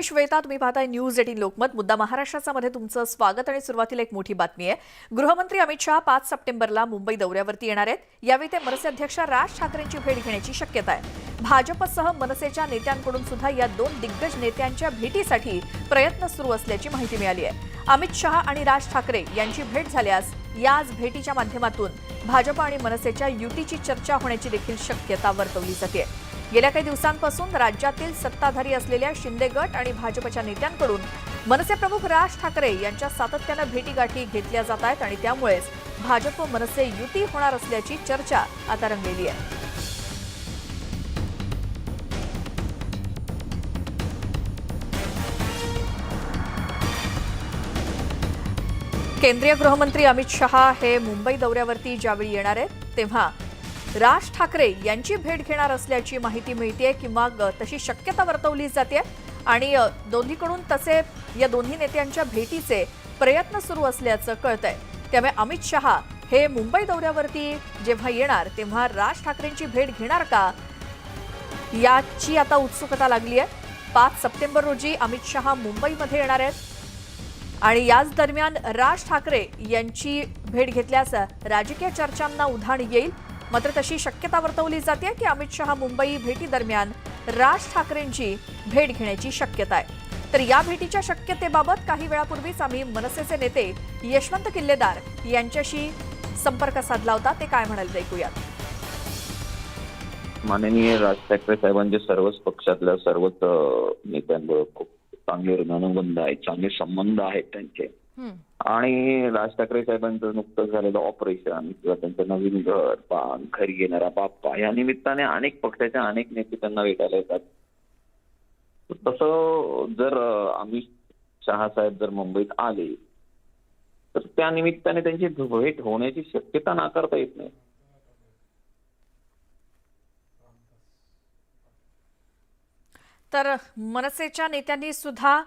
श्वेता, तुम्ही पाहताय न्यूज 18 लोकमत. मुद्दा महाराष्ट्राचा मध्ये तुमचं स्वागत. आणि सुरुवातीला एक मोठी बातमी आहे. गृहमंत्री अमित शहा 5 सप्टेंबरला मुंबई दौऱ्यावरती येणार आहेत. यावेळी ते मनसे अध्यक्ष राज ठाकरेंची भेट घेण्याची शक्यता आहे. भाजपसह मनसेच्या नेत्यांकडून सुद्धा या दोन दिग्गज नेत्यांच्या भेटीसाठी प्रयत्न सुरू असल्याची माहिती मिळाली आहे. अमित शहा आणि राज ठाकरे यांची भेट झाल्यास याच भेटीच्या माध्यमातून भाजप आणि मनसेच्या युतीची चर्चा होण्याची देखील शक्यता वर्तवली जाते. गेल्या काही दिवसांपासून राज्यातील सत्ताधारी असलेल्या शिंदे गट आणि भाजपच्या नेत्यांकडून मनसे प्रमुख राज ठाकरे यांच्या सातत्यानं भेटीगाठी घेतल्या जात आहेत आणि त्यामुळेच भाजप मनसे युती होणार असल्याची चर्चा आता रंगलेली आहे. केंद्रीय गृहमंत्री अमित शहा हे मुंबई दौऱ्यावरती ज्यावेळी येणार आहेत तेव्हा राज ठाकरे यांची भेट घेणार असल्याची माहिती मिळते किंवा तशी शक्यता वर्तवली जाते आणि दोन्हीकडून तसे या दोन्ही नेत्यांच्या भेटीचे प्रयत्न सुरू असल्याचं कळतंय. त्यामुळे अमित शहा हे मुंबई दौऱ्यावरती जेव्हा येणार तेव्हा राज ठाकरेंची भेट घेणार का याची आता उत्सुकता लागली आहे. 5 सप्टेंबर रोजी अमित शहा मुंबईमध्ये येणार आहेत आणि याच दरम्यान राज ठाकरे यांची भेट घेतल्यास राजकीय चर्चांना उधाण येईल. मात्र तशी शक्यता वर्तवली जाते की अमित शहा मुंबई भेटी दरम्यान राज ठाकरेंची भेट घेण्याची शक्यता आहे. तर या भेटीच्या शक्यतेबाबत काही वेळापूर्वीच आम्ही मनसेचे नेते यशवंत किल्लेदार यांच्याशी संपर्क साधला होता. ते काय म्हणाले ऐकूयात. माननीय राज ठाकरे साहेबांचे सर्वच पक्षातल्या सर्वच नेत्यांबरोबर खूप चांगले ऋणानुबंध आहेत, चांगले संबंध आहेत त्यांचे. आणि राज ठाकरे साहेबांचं नुकतंच झालेलं ऑपरेशन किंवा त्यांचं नवीन घर, घरी येणारा बाप्पा या निमित्ताने अनेक पक्षाच्या अनेक नेते त्यांना भेटायला येतात. तसं जर अमित शहा साहेब जर मुंबईत आले तर त्या निमित्ताने त्यांची भेट होण्याची शक्यता नाकारता येत नाही. तर मनसेच्या नेत्यांनी सुद्धा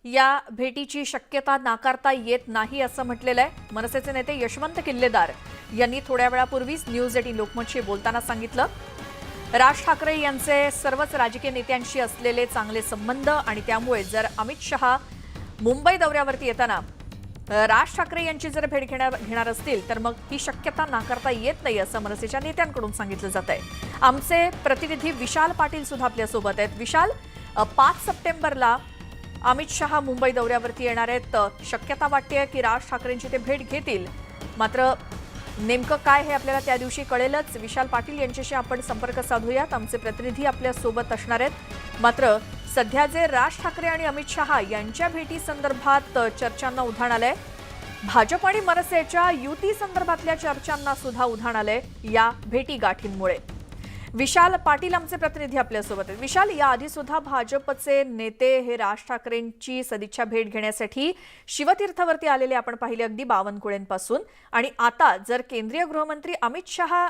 या भेटीची शक्यता नाकारता येत नाही असं म्हटलेलं आहे. मनसेचे नेते यशवंत किल्लेदार यांनी थोड्या वेळापूर्वीच न्यूज 18 लोकमतशी बोलताना सांगितलं, राज ठाकरे यांचे सर्वच राजकीय नेत्यांशी असलेले चांगले संबंध आणि त्यामुळे जर अमित शहा मुंबई दौऱ्यावरती येताना राज ठाकरे यांची जर भेट घेणार असतील तर मग ही शक्यता नाकारता येत नाही असं मनसेच्या नेत्यांकडून सांगितलं जात आहे. आमचे प्रतिनिधी विशाल पाटील सुद्धा आपल्यासोबत आहेत. विशाल, 5 सप्टेंबरला अमित शहा मुंबई दौऱ्यावरती येणार आहेत. शक्यता वाटते की राज ठाकरेंची ते भेट घेतील. मात्र नेमकं काय हे आपल्याला त्या दिवशी कळेलच. विशाल पाटील यांच्याशी आपण संपर्क साधूयात. आमचे प्रतिनिधी आपल्या सोबत असणार आहेत. मात्र सध्या जे राज ठाकरे आणि अमित शहा यांच्या भेटी संदर्भात चर्चांना उधाण आलंय, भाजप आणि मनसेच्या युती संदर्भातल्या चर्चांना सुद्धा उधाण आलंय या भेटी गाठींमुळे. विशाल पाटील आमचे प्रतिनिधी आपल्यासोबत आहेत. विशाल, याआधी सुद्धा भाजपचे नेते हे राज ठाकरेंची सदिच्छा भेट घेण्यासाठी शिवतीर्थवरती आलेले आपण पाहिले, अगदी बावनकुळेंपासून. आणि आता जर केंद्रीय गृहमंत्री अमित शहा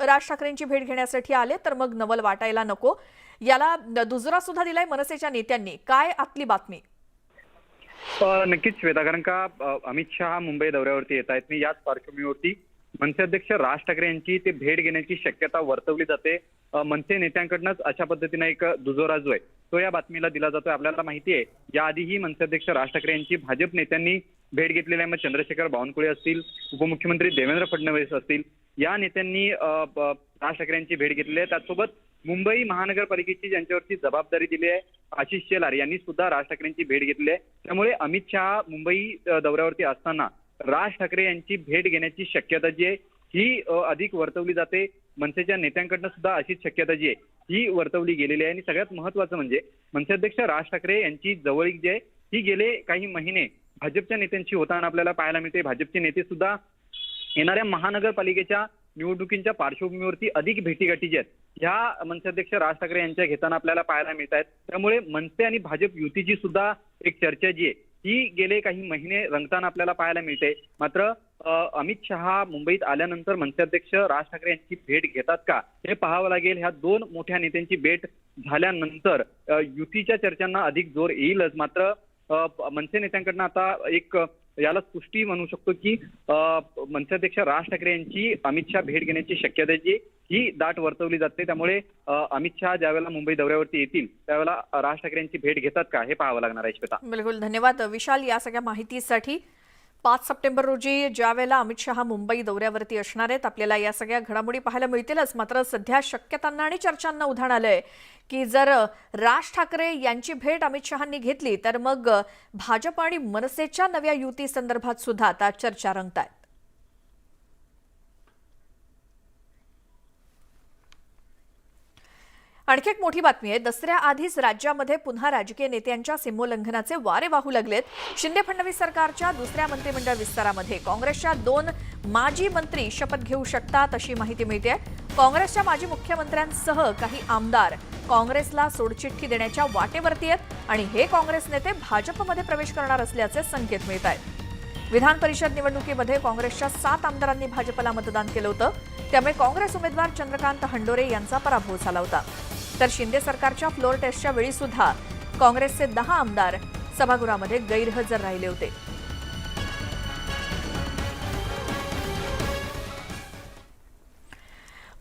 राज ठाकरेंची भेट घेण्यासाठी आले तर मग नवल वाटायला नको. याला दुजोरा सुद्धा दिलाय मनसेच्या नेत्यांनी. काय आतली बातमी? नक्कीच श्वेता, कारण का अमित शहा मुंबई दौऱ्यावरती येत आहेत. मी याच पार्श्वभूमीवरती मनसे अध्यक्ष राज ठाकरे यांची ते भेट घेण्याची शक्यता वर्तवली जाते. मनसे नेत्यांकडूनच अशा पद्धतीने एक दुजोरा जो आहे तो या बातमीला दिला जातोय. आपल्याला माहिती आहे याआधीही मनसे अध्यक्ष राज ठाकरे यांची भाजप नेत्यांनी भेट घेतलेली आहे. मग चंद्रशेखर बावनकुळे असतील, उपमुख्यमंत्री देवेंद्र फडणवीस असतील, या नेत्यांनी राज ठाकरे यांची भेट घेतलेली आहे. त्याचसोबत मुंबई महानगरपालिकेची ज्यांच्यावरती जबाबदारी दिली आहे आशिष शेलार यांनी सुद्धा राज ठाकरेंची भेट घेतली आहे. त्यामुळे अमित शहा मुंबई दौऱ्यावरती असताना राज ठाकरे यांची भेट घेण्याची शक्यता जी आहे ही अधिक वर्तवली जाते. मनसेच्या नेत्यांकडनं सुद्धा अशीच शक्यता जी आहे ही वर्तवली गेलेली आहे. आणि सगळ्यात महत्वाचं म्हणजे मनसे अध्यक्ष राज ठाकरे यांची जवळीक जी आहे ही गेले काही महिने भाजपच्या नेत्यांशी होताना आपल्याला पाहायला मिळते. भाजपचे नेते सुद्धा येणाऱ्या महानगरपालिकेच्या निवडणुकींच्या पार्श्वभूमीवरती अधिक भेटीगाठी जी आहेत ह्या मनसे अध्यक्ष राज ठाकरे यांच्या घेताना आपल्याला पाहायला मिळत आहेत. त्यामुळे मनसे आणि भाजप युतीची सुद्धा एक चर्चा जी आहे ही गेले काही महिने रंगताना आपल्याला पाहायला मिळते. मात्र अमित शहा मुंबईत आल्यानंतर मनसे अध्यक्ष राज ठाकरे यांची भेट घेतात का हे पाहावं लागेल. ह्या दोन मोठ्या नेत्यांची भेट झाल्यानंतर युतीच्या चर्चांना अधिक जोर येईलच. मात्र मनसे नेत्यांकडनं आता एक याला पुष्टी म्हणू शकतो की मनसे अध्यक्ष राज ठाकरे यांची अमित शहा भेट घेण्याची शक्यता जी ही दाट वर्तवली जाते. त्यामुळे अमित शहा ज्यावेळेला मुंबई दौऱ्यावरती येतील त्यावेळेला राज ठाकरेंची भेट घेतात का हे पाहावं लागणार आहे श्वेता. बिलकुल, धन्यवाद विशाल या सगळ्या माहितीसाठी. 5 सप्टेंबर रोजी ज्यावेळेला अमित शहा मुंबई दौऱ्यावरती असणार आहेत, आपल्याला या सगळ्या घडामोडी पाहायला मिळतीलच. मात्र सध्या शक्यतांना आणि चर्चांना उधाण आलंय की जर राज ठाकरे यांची भेट अमित शहांनी घेतली तर मग भाजप आणि मनसेच्या नव्या युती संदर्भात सुद्धा आता चर्चा रंगतायत. आणखी एक मोठी बातमी आहे. दसऱ्याआधीच राज्यामध्ये पुन्हा राजकीय नेत्यांच्या सीमोल्लंघनाचे वारे वाहू लागलेत. शिंदे फडणवीस सरकारच्या दुसऱ्या मंत्रिमंडळ विस्तारामध्ये काँग्रेसच्या 2 माजी मंत्री शपथ घेऊ शकतात अशी माहिती मिळते. काँग्रेसच्या माजी मुख्यमंत्र्यांसह काही आमदार काँग्रेसला सोडचिठ्ठी देण्याच्या वाटेवरती आहेत आणि हे काँग्रेस नेते भाजपमध्ये प्रवेश करणार असल्याचे संकेत मिळत आहेत. विधान परिषद निवडणुकीमध्ये काँग्रेसच्या 7 आमदारांनी भाजपला मतदान केलं होतं. त्यामुळे काँग्रेस उमेदवार चंद्रकांत हंडोरे यांचा पराभव झाला होता. तर शिंदे सरकारच्या फ्लोर टेस्टच्या वेळी सुद्धा काँग्रेसचे 10 आमदार सभागृहामध्ये गैरहजर राहिले होते.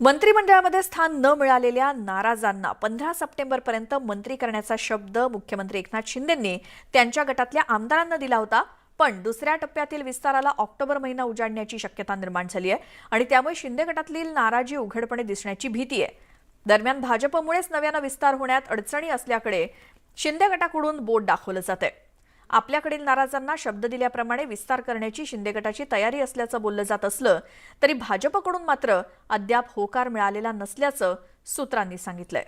मंत्रिमंडळामध्ये स्थान न मिळालेल्या नाराजांना 15 सप्टेंबरपर्यंत मंत्री करण्याचा शब्द मुख्यमंत्री एकनाथ शिंदेंनी त्यांच्या गटातल्या आमदारांना दिला होता. पण दुसऱ्या टप्प्यातील विस्ताराला ऑक्टोबर महिना उजाडण्याची शक्यता निर्माण झाली आहे आणि त्यामुळे शिंदे गटातील नाराजी उघडपणे दिसण्याची भीती आहे. दरम्यान भाजपमुळेच नव्यानं विस्तार होण्यात अडचणी असल्याकडे शिंदे गटाकडून बोट दाखवलं जात आहे. आपल्याकडील नाराजांना शब्द दिल्याप्रमाणे विस्तार करण्याची शिंदे गटाची तयारी असल्याचं बोललं जात असलं तरी भाजपकडून मात्र अद्याप होकार मिळालेला नसल्याचं सूत्रांनी सांगितलंय.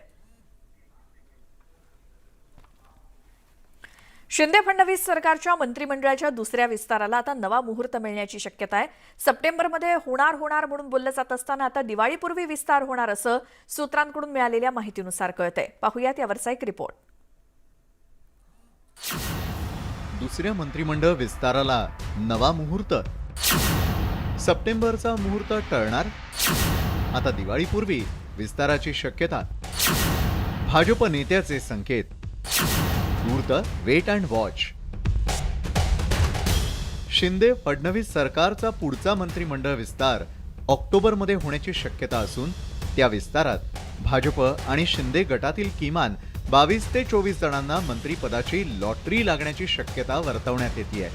शिंदे फडणवीस सरकारच्या मंत्रिमंडळाच्या दुसऱ्या विस्ताराला आता नवा मुहूर्त मिळण्याची शक्यता आहे. सप्टेंबरमध्ये होणार म्हणून बोललं जात असताना आता दिवाळीपूर्वी विस्तार होणार असं सूत्रांकडून मिळालेल्या माहितीनुसार कळतंय. पाहूयात यावरचा एक रिपोर्ट. दुसऱ्या मंत्रिमंडळ विस्ताराला नवा मुहूर्त. सप्टेंबरचा मुहूर्त टळणार. आता दिवाळीपूर्वी विस्ताराची शक्यता. भाजप नेत्याचे संकेत. तूर्त wait and watch. Shinde Fadnavis सरकारचा पुढचा मंत्रिमंडळ विस्तार ऑक्टोबरमध्ये होण्याची शक्यता असून त्या विस्तारात भाजप आणि शिंदे गटातील किमान 22 ते 24 जणांना मंत्रिपदाची लॉटरी लागण्याची शक्यता वर्तवण्यात येते.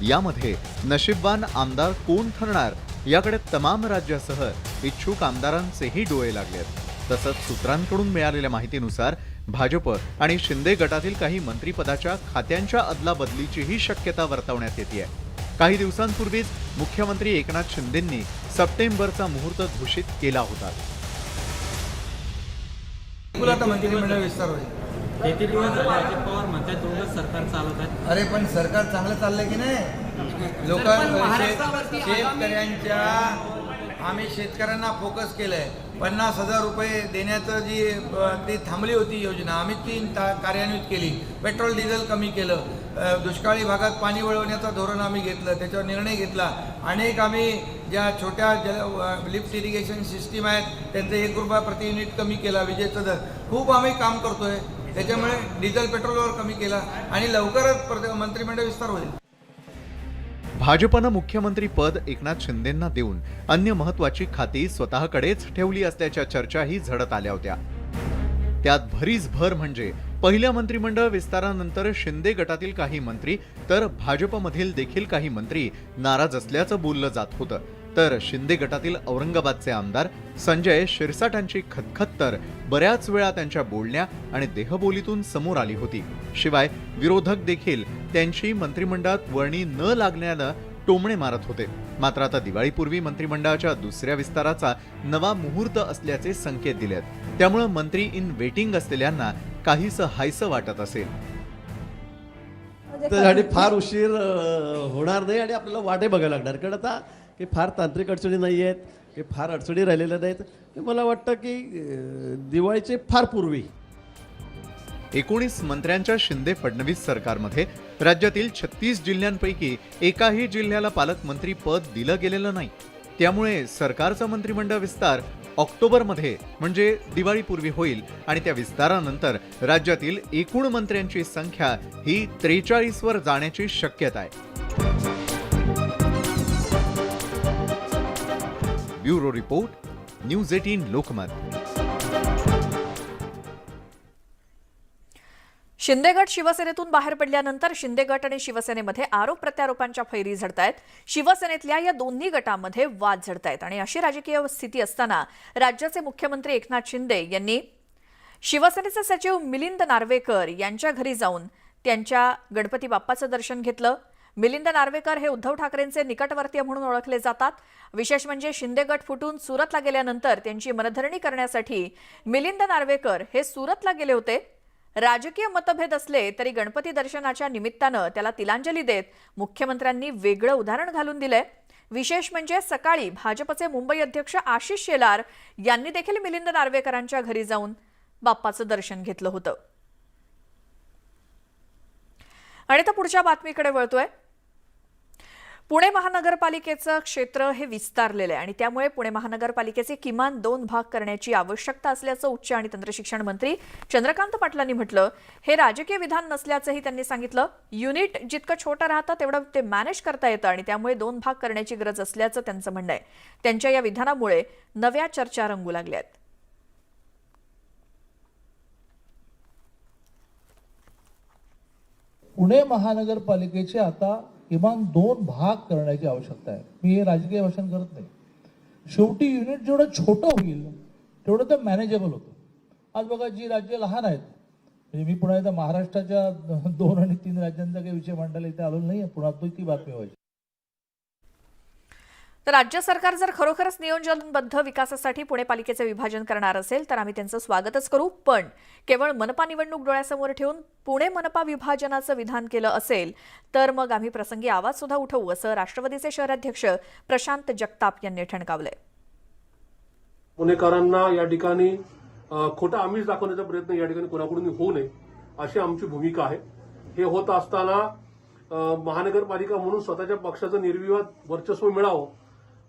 यामध्ये नशीबवान आमदार कोण ठरणार याकडे तमाम राज्यासह इच्छुक आमदारांचेही डोळे लागलेत. तसंच सूत्रांकडून मिळालेल्या माहितीनुसार भाजप आणि शिंदे गटातील काही मंत्रिपदाच्या खात्यांच्या अदलाबदलीचीही शक्यता वर्तवण्यात येते. काही दिवसांपूर्वीच मुख्यमंत्री एकनाथ शिंदेंनी सप्टेंबरचा मुहूर्त घोषित केला होता. आता मंत्रिमंडळ विस्तार होईल. 33 दिवस झाले अजित पवार म्हणतात दोघंच सरकार चालवत आहेत. अरे पण सरकार चांगलं चाललंय की नाही? शेतकऱ्यांच्या आम्ही शेतकऱ्यांना फोकस केलंय. 50,000 रुपये देण्याचं जी ती थांबली होती योजना आम्ही ती कार्यान्वित केली. पेट्रोल डिझेल कमी केलं. दुष्काळी भागात पाणी वळवण्याचं धोरण आम्ही घेतलं, त्याच्यावर निर्णय घेतला. अनेक आम्ही ज्या छोट्या लिफ्ट इरिगेशन सिस्टीम आहेत त्यांचं 1 रुपया प्रति युनिट कमी केला. विजेचा दर खूप आम्ही काम करतोय. त्याच्यामुळे डिझेल पेट्रोलवर कमी केला आणि लवकरच मंत्रिमंडळ विस्तार होईल. भाजपनं मुख्यमंत्री पद एकनाथ शिंदेंना देऊन अन्य महत्वाची खाती स्वतःकडेच ठेवली असल्याच्या चर्चाही झडत आल्या होत्या. त्यात भरीस भर म्हणजे पहिल्या मंत्रिमंडळ विस्तारानंतर शिंदे गटातील काही मंत्री तर भाजपमधील देखील काही मंत्री नाराज असल्याचं बोललं जात होतं. तर शिंदे गटातील औरंगाबादचे आमदार संजय शिरसाटांची खतखत तर बऱ्याच वेळा त्यांच्या बोलण्या आणि देहबोलीतून समोर आली होती. शिवाय विरोधक देखील त्यांची मंत्रिमंडळात वर्णी न लागण्यानं टोमणे मारत होते. मात्र आता दिवाळीपूर्वी मंत्रिमंडळाच्या दुसऱ्या विस्ताराचा नवा मुहूर्त असल्याचे संकेत दिलेत. त्यामुळे मंत्री इन वेटिंग असलेल्यांना काहीसं हायसं वाटत असेल. त्यासाठी फार उशीर होणार नाही आणि आपल्याला वाटे बघायला लागणार. कारण आता की फार तांत्रिक अडचणी नाही आहेत, की फार अडचणी राहिलेल्या नाहीत. मला वाटतं की दिवाळीचे फार पूर्वी 19 मंत्र्यांच्या शिंदे फडणवीस सरकारमध्ये राज्यातील 36 जिल्ह्यांपैकी एकाही जिल्ह्याला पालकमंत्री पद दिलं गेलेलं नाही. त्यामुळे सरकारचा मंत्रिमंडळ विस्तार ऑक्टोबरमध्ये म्हणजे दिवाळीपूर्वी होईल आणि त्या विस्तारानंतर राज्यातील एकूण मंत्र्यांची संख्या ही 43 वर जाण्याची शक्यता आहे. Bureau report, news 18 Lokmat. Shinde गट शिवसेनेतून बाहेर पडल्यानंतर शिंदे गट आणि शिवसेनेमध्ये आरोप प्रत्यारोपांच्या फैरी झडतायत. शिवसेनेतल्या या दोन्ही गटांमध्ये वाद झडतायत आणि अशी राजकीय स्थिती असताना राज्याचे मुख्यमंत्री एकनाथ शिंदे यांनी शिवसेनेचे सचिव मिलिंद नार्वेकर यांच्या घरी जाऊन त्यांच्या गणपती बाप्पाचं दर्शन घेतलं. मिलिंद नार्वेकर हे उद्धव ठाकरेंचे निकटवर्तीय म्हणून ओळखले जातात. विशेष म्हणजे शिंदे गट फुटून सुरतला गेल्यानंतर त्यांची मनधरणी करण्यासाठी मिलिंद नार्वेकर हे सुरतला गेले होते. राजकीय मतभेद असले तरी गणपती दर्शनाच्या निमित्तानं त्याला तिलांजली देत मुख्यमंत्र्यांनी वेगळं उदाहरण घालून दिलंय. विशेष म्हणजे सकाळी भाजपचे मुंबई अध्यक्ष आशिष शेलार यांनी देखील मिलिंद नार्वेकरांच्या घरी जाऊन बाप्पाचं दर्शन घेतलं होतं. आणि आता पुढच्या बातमीकडे वळतोय. पुणे महानगरपालिकेचं क्षेत्र हे विस्तारलेलं आहे आणि त्यामुळे पुणे महानगरपालिकेचे किमान 2 भाग करण्याची आवश्यकता असल्याचं उच्च आणि तंत्रशिक्षण मंत्री चंद्रकांत पाटलांनी म्हटलं. हे राजकीय विधान नसल्याचंही त्यांनी सांगितलं. युनिट जितकं छोटं राहतं तेवढं ते मॅनेज करता येतं आणि त्यामुळे 2 भाग करण्याची गरज असल्याचं त्यांचं म्हणणं आहे. त्यांच्या या विधानामुळे नव्या चर्चा रंगू लागल्या आहेत. पुणे महानगरपालिकेचे आता किमान 2 भाग करण्याची आवश्यकता आहे. मी हे राजकीय भाषण करत नाही. शेवटी युनिट जेवढं छोटं होईल तेवढं ते मॅनेजेबल होतं. आज बघा, जी राज्य लहान आहेत, म्हणजे मी पुन्हा एकदा महाराष्ट्राच्या 2 आणि 3 राज्यांचा काही विषय मांडायला इथे आलो नाही. पुन्हा ती बातमी व्हायची. तर राज्य सरकार जर खरोखरच नियोजनबद्ध विकासासाठी पुणे पालिकेचे विभाजन करणार असेल तर आम्ही त्यांचं स्वागतच करू. पण केवळ मनपा निवडणूक डोळ्यासमोर ठेवून पुणे मनपा विभाजनाचं विधान केलं असेल तर मग आम्ही प्रसंगी आवाज सुद्धा उठवू, असं राष्ट्रवादीचे शहराध्यक्ष प्रशांत जगताप यांनी ठणकावलंय. पुणेकरांना या ठिकाणी खोटा आमिष दाखवण्याचा प्रयत्न या ठिकाणी कोणाकडून होऊ नये अशी आमची भूमिका आहे. हे होत असताना महानगरपालिका म्हणून स्वतःच्या पक्षाचं निर्विवाद वर्चस्व मिळावं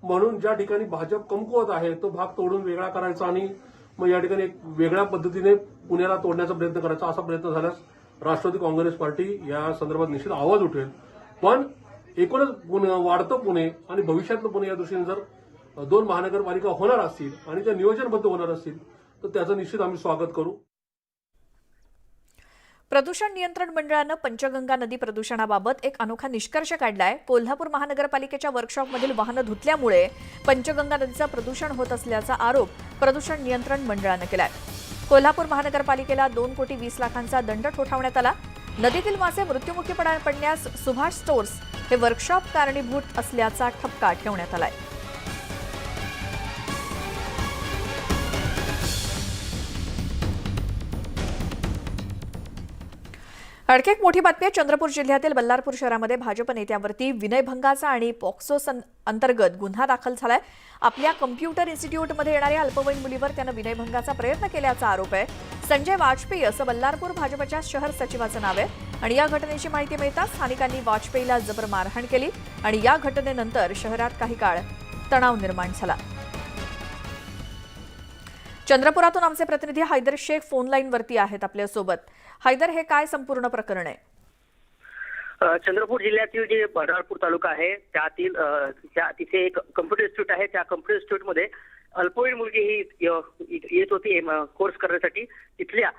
म्हणून ज्या ठिकाणी भाजप कमकुवत आहे तो भाग तोडून वेगळा करायचा आणि मग या ठिकाणी एक वेगळ्या पद्धतीने पुण्याला तोडण्याचा प्रयत्न करायचा, असा प्रयत्न झाल्यास राष्ट्रवादी काँग्रेस पार्टी या संदर्भात निश्चित आवाज उठवेल. पण एकूणच वाढतं पुणे आणि भविष्यातलं पुणे या दृष्टीने जर 2 महानगरपालिका होणार असतील आणि त्या नियोजनबद्ध होणार असतील तर त्याचं निश्चित आम्ही स्वागत करू. प्रदूषण नियंत्रण मंडळानं पंचगंगा नदी प्रदूषणाबाबत एक अनोखा निष्कर्ष काढलाय. कोल्हापूर महानगरपालिकेच्या वर्कशॉपमधील वाहनं धुतल्यामुळे पंचगंगा नदीचं प्रदूषण होत असल्याचा आरोप प्रदूषण नियंत्रण मंडळानं केलाय. कोल्हापूर महानगरपालिकेला 2,20,00,000चा दंड ठोठावण्यात आला. नदीतील मासे मृत्युमुखी पडण्यास सुभाष स्टोअर्स हे वर्कशॉप कारणीभूत असल्याचा ठपका ठेवण्यात आलाय. आणखी एक मोठी बातमी आहे. चंद्रपूर जिल्ह्यातील बल्लारपूर शहरामध्ये भाजप नेत्यावरती विनयभंगाचा आणि पॉक्सो अंतर्गत गुन्हा दाखल झालाय. आपल्या कम्प्युटर इन्स्टिट्यूटमध्ये येणाऱ्या अल्पवयीन मुलीवर त्यानं विनयभंगाचा प्रयत्न केल्याचा आरोप आहे. संजय वाजपेयी असं बल्लारपूर भाजपच्या शहर सचिवाचं नाव आहे आणि या घटनेची माहिती मिळताच स्थानिकांनी वाजपेयीला जबर मारहाण केली आणि या घटनेनंतर शहरात काही काळ तणाव निर्माण झाला. चंद्रपुरातून आमचे प्रतिनिधी हैदर शेख फोन लाईनवरती आहेत आपल्यासोबत. हैदर, हे काय संपूर्ण प्रकरण आहे? चंद्रपूर जिल्ह्यातील जे बल्लारपूर तालुका आहे त्यातील तिथे एक कम्प्युटर इन्स्टिट्यूट आहे. त्या कम्प्युटर इन्स्टिट्यूटमध्ये अल्पवयीन मुलगी ही येत होती कोर्स करण्यासाठी. तिथल्या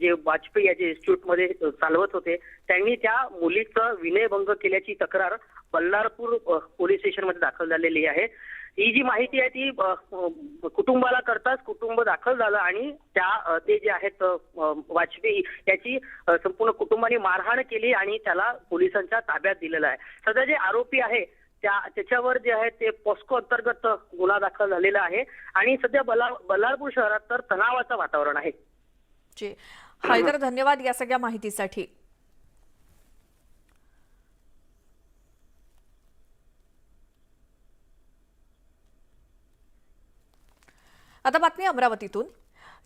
जे वाजपेयी या जे इन्स्टिट्यूटमध्ये चालवत होते त्यांनी त्या मुलीचं विनयभंग केल्याची तक्रार बल्लारपूर पोलीस स्टेशनमध्ये दाखल झालेली आहे. ही जी माहिती आहे ती कुटुंबाला करताच कुटुंब दाखल झालं आणि ते जे आहेत वाजपेयी याची संपूर्ण कुटुंबाने मारहाण केली आणि त्याला पोलिसांच्या ताब्यात दिलेलं आहे. सध्या जे आरोपी आहे त्याच्यावर जे आहे ते पॉस्को अंतर्गत गुन्हा दाखल झालेला आहे आणि सध्या बल्लारपूर शहरात तर तणावाचं वातावरण आहे. जी हैदर, धन्यवाद या सगळ्या माहितीसाठी. आता बातमी अमरावतीतून.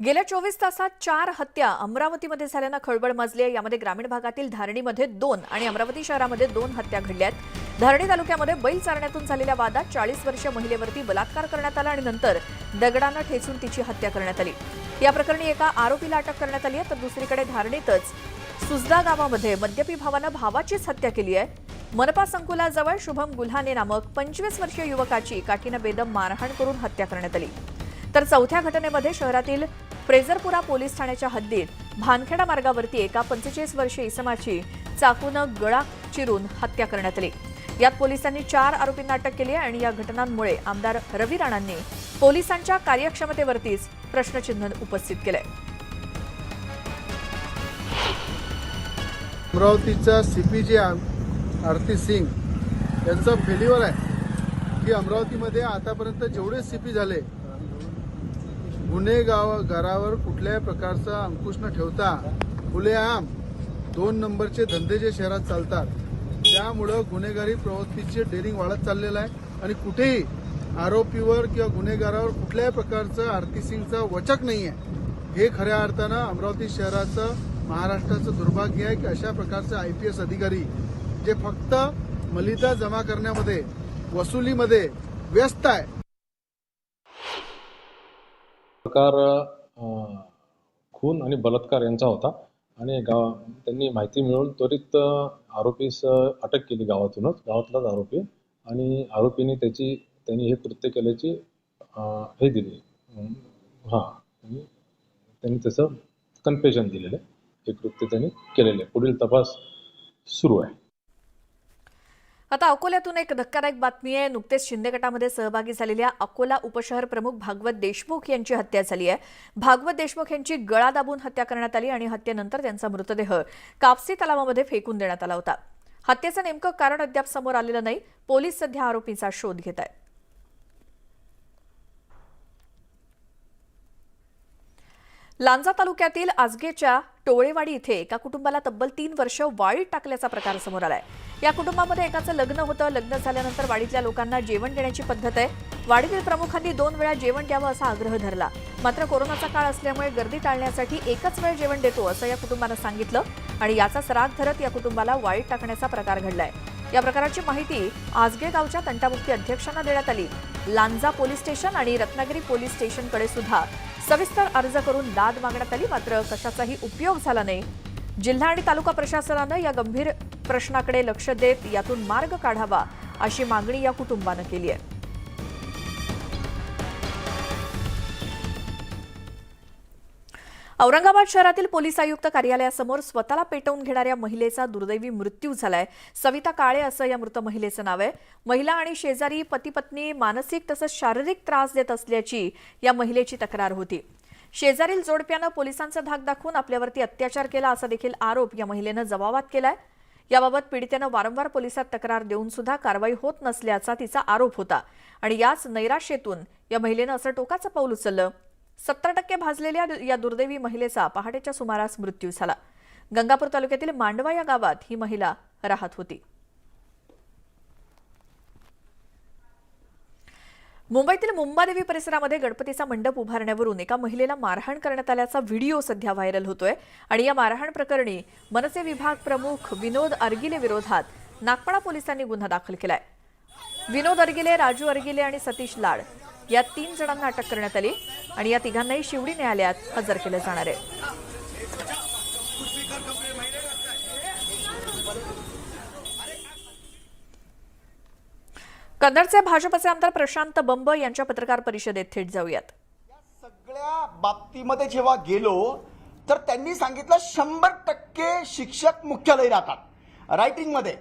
गेल्या 24 तासात 4 हत्या अमरावतीमध्ये झाल्यानं खळबळ माजली आहे. यामध्ये ग्रामीण भागातील धारणीमध्ये 2 आणि अमरावती शहरामध्ये 2 हत्या घडल्यात. धारणी तालुक्यामध्ये बैल चारण्यातून झालेल्या वादात 40 वर्षीय महिलेवरती बलात्कार करण्यात आला आणि नंतर दगडानं ठेचून तिची हत्या करण्यात आली. या प्रकरणी एका आरोपीला अटक करण्यात आली आहे तर दुसरीकडे धारणीतच सुजदा गावामध्ये मद्यपी भावानं भावाचीच हत्या केली आहे. मनपा संकुलाजवळ शुभम गुल्हाने नामक 25 वर्षीय युवकाची काठीनं बेदम मारहाण करून हत्या करण्यात आली. तर चौथ्या घटनेमध्ये शहरातील फ्रेझरपुरा पोलीस ठाण्याच्या हद्दीत भानखेडा मार्गावरती एका 45 वर्षीय इसमाची चाकूनं गळा चिरून हत्या करण्यात आली. यात पोलिसांनी 4 आरोपींना अटक केली आहे आणि या घटनांमुळे आमदार रवी राणांनी पोलिसांच्या कार्यक्षमतेवरतीच प्रश्नचिन्ह उपस्थित केलंय. अमरावतीचा सीपी जे आरती सिंग यांचा फेल्युअर आहे की अमरावतीमध्ये आतापर्यंत जेवढे सीपी झाले गुन्हेगारावर कुठल्याही प्रकारचा अंकुश न ठेवता खुलेआम 2 नंबरचे धंदे जे शहरात चालतात त्यामुळं गुन्हेगारी प्रवृत्तीचे डेअरिंग वाढत चाललेलं आहे आणि कुठेही आरोपीवर किंवा गुन्हेगारावर कुठल्याही प्रकारचं आरती सिंगचा वचक नाही आहे. हे खऱ्या अर्थानं अमरावती शहराचं महाराष्ट्राचं दुर्भाग्य आहे की अशा प्रकारचे IPS अधिकारी जे फक्त मलिदा जमा करण्यामध्ये वसुलीमध्ये व्यस्त आहे. प्रकार खून आणि बलात्कार यांचा होता आणि त्यांनी माहिती मिळून त्वरित आरोपीस अटक केली गावातलाच आरोपी आणि आरोपीने त्यांनी हे कृत्य केल्याची हे दिली त्यांनी तसं कन्फेशन दिलेलं आहे. हे कृत्य त्यांनी केलेलं आहे. पुढील तपास सुरू आहे. आता अकोल्यातून एक धक्कादायक बातमी आहे. नुकतेच शिंदे गटामध्ये सहभागी झालेल्या अकोला उपशहर प्रमुख भागवत देशमुख यांची हत्या झाली आहे. भागवत देशमुख यांची गळा दाबून हत्या करण्यात आली आणि हत्येनंतर त्यांचा मृतदेह कापसी तलावामध्ये फेकून देण्यात आला होता. हत्येचं नेमकं कारण अद्याप समोर आलेलं नाही. पोलीस सध्या आरोपीचा शोध घेत आहेत. लांजा तालुक्यातील आजगेच्या टोळेवाडी इथे एका कुटुंबाला तब्बल 3 वर्ष वाळीत टाकल्याचा प्रकार समोर आलाय. या कुटुंबामध्ये एकाचं लग्न होतं. लग्न झाल्यानंतर वाडीतल्या लोकांना जेवण देण्याची पद्धत आहे. वाडीतील प्रमुखांनी 2 वेळा जेवण द्यावं असा आग्रह धरला. मात्र कोरोनाचा काळ असल्यामुळे गर्दी टाळण्यासाठी एकच वेळ जेवण देतो असं या कुटुंबानं सांगितलं आणि याचाच राग धरत या कुटुंबाला वाळीत टाकण्याचा प्रकार घडलाय. या प्रकाराची माहिती आजगे गावच्या तंटामुक्ती अध्यक्षांना देण्यात आली. लांजा पोलीस स्टेशन आणि रत्नागिरी पोलीस स्टेशनकडे सुद्धा सविस्तर अर्ज करून दाद मागण्यात आली. मात्र कशाचाही उपयोग झाला नाही. जिल्हा आणि तालुका प्रशासनानं या गंभीर प्रश्नाकडे लक्ष देत यातून मार्ग काढावा अशी मागणी या कुटुंबानं केली आहे. औरंगाबाद शहरातील पोलीस आयुक्त कार्यालयासमोर स्वतःला पेटवून घेणाऱ्या महिलेचा दुर्दैवी मृत्यू झालाय. सविता काळे असं या मृत महिलेचं नाव आहे. महिला आणि शेजारी पती पत्नी मानसिक तसंच शारीरिक त्रास देत असल्याची या महिलेची तक्रार होती. शेजारील जोडप्यानं पोलिसांचा धाक दाखवून आपल्यावरती अत्याचार केला असा देखील आरोप या महिलेनं जबाबात केलाय. याबाबत पीडितेनं वारंवार पोलिसात तक्रार देऊन सुद्धा कारवाई होत नसल्याचा तिचा आरोप होता आणि याच नैराश्येतून या महिलेनं असं टोकाचं पाऊल उचललं. 70% भाजलेल्या या दुर्दैवी महिलेचा पहाटेच्या सुमारास मृत्यू झाला. गंगापूर तालुक्यातील मांडवा या गावात ही महिला राहत होती. मुंबईतील मुंबादेवी परिसरामध्ये गणपतीचा मंडप उभारण्यावरून एका महिलेला मारहाण करण्यात आल्याचा व्हिडिओ सध्या व्हायरल होतोय आणि या मारहाण प्रकरणी मनसे विभाग प्रमुख विनोद अर्गिले विरोधात नागपाडा पोलिसांनी गुन्हा दाखल केलाय. विनोद अर्गिले, राजू अर्गिले आणि सतीश लाड या 3 जणांना अटक करण्यात आली आणि या तिघांनाही शिवडी न्यायालयात हजर केलं जाणार आहे. कन्नडचे भाजपचे आमदार प्रशांत बंब यांच्या पत्रकार परिषदेत थेट जाऊयात. सगळ्या बाबतीमध्ये जेव्हा गेलो तर त्यांनी सांगितलं 100% शिक्षक मुख्यालयी राहतात. रायटिंगमध्ये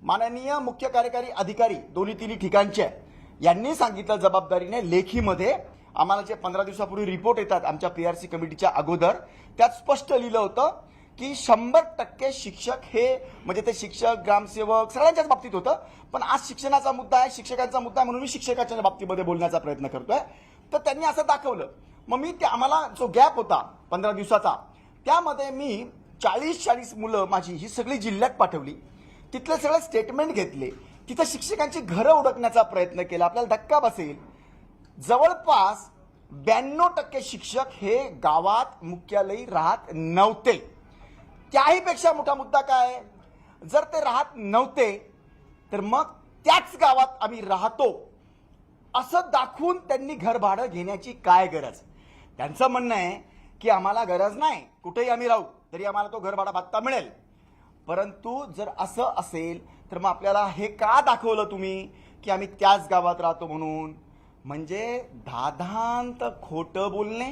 माननीय मुख्य कार्यकारी अधिकारी दोन्ही ठिकाणचे यांनी सांगितलं जबाबदारीने लेखीमध्ये आम्हाला जे 15 दिवसापूर्वी रिपोर्ट येतात आमच्या PRC कमिटीच्या अगोदर त्यात स्पष्ट लिहिलं होतं की 100% शिक्षक हे म्हणजे ते शिक्षक ग्रामसेवक सगळ्यांच्याच बाबतीत होतं. पण आज शिक्षणाचा मुद्दा आहे, शिक्षकांचा मुद्दा आहे म्हणून मी शिक्षकाच्या बाबतीमध्ये बोलण्याचा प्रयत्न करतोय. तर त्यांनी असं दाखवलं. मग मी ते आम्हाला जो गॅप होता 15 दिवसाचा त्यामध्ये मी 40 मुलं माझी ही सगळी जिल्ह्यात पाठवली. तिथले सगळे स्टेटमेंट घेतले. तिथं शिक्षकांची घरं ओळखण्याचा प्रयत्न केला. आपल्याला धक्का बसेल, जवळपास 92% शिक्षक हे गावात मुख्यालयी राहत नव्हते. त्याहीपेक्षा मोठा मुद्दा काय, जर ते राहत नव्हते तर मग त्याच गावात आम्ही राहतो असं दाखवून त्यांनी घर भाडं घेण्याची काय गरज. त्यांचं म्हणणं आहे की आम्हाला गरज नाही, कुठेही आम्ही राहू तरी आम्हाला तो घर भाडा भत्ता मिळेल. परंतु जर असं असेल तर मग आपल्याला हे का दाखवलं तुम्ही की आम्ही त्याच गावात राहतो म्हणून. म्हणजे धाधांत खोटं बोलणे,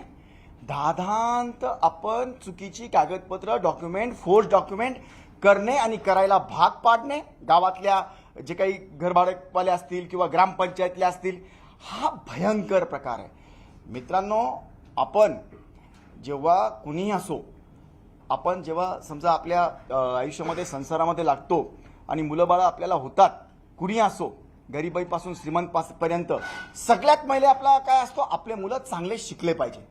धाधांत आपण चुकीची कागदपत्र डॉक्युमेंट फोर्स डॉक्युमेंट करणे आणि करायला भाग पाडणे, गावातल्या जे काही घरभाडकवाले असतील किंवा ग्रामपंचायतले असतील, हा भयंकर प्रकार आहे. मित्रांनो, आपण जेव्हा कुणीही असो, आपण जेव्हा समजा आपल्या आयुष्यामध्ये संसारामध्ये लागतो आणि मुलं बाळं आपल्याला होतात, कुणीही असो, गरिबाईपासून श्रीमंतपर्यंत, सगळ्यात पहिले आपला काय असतो, आपले मुलं चांगले शिकले पाहिजे,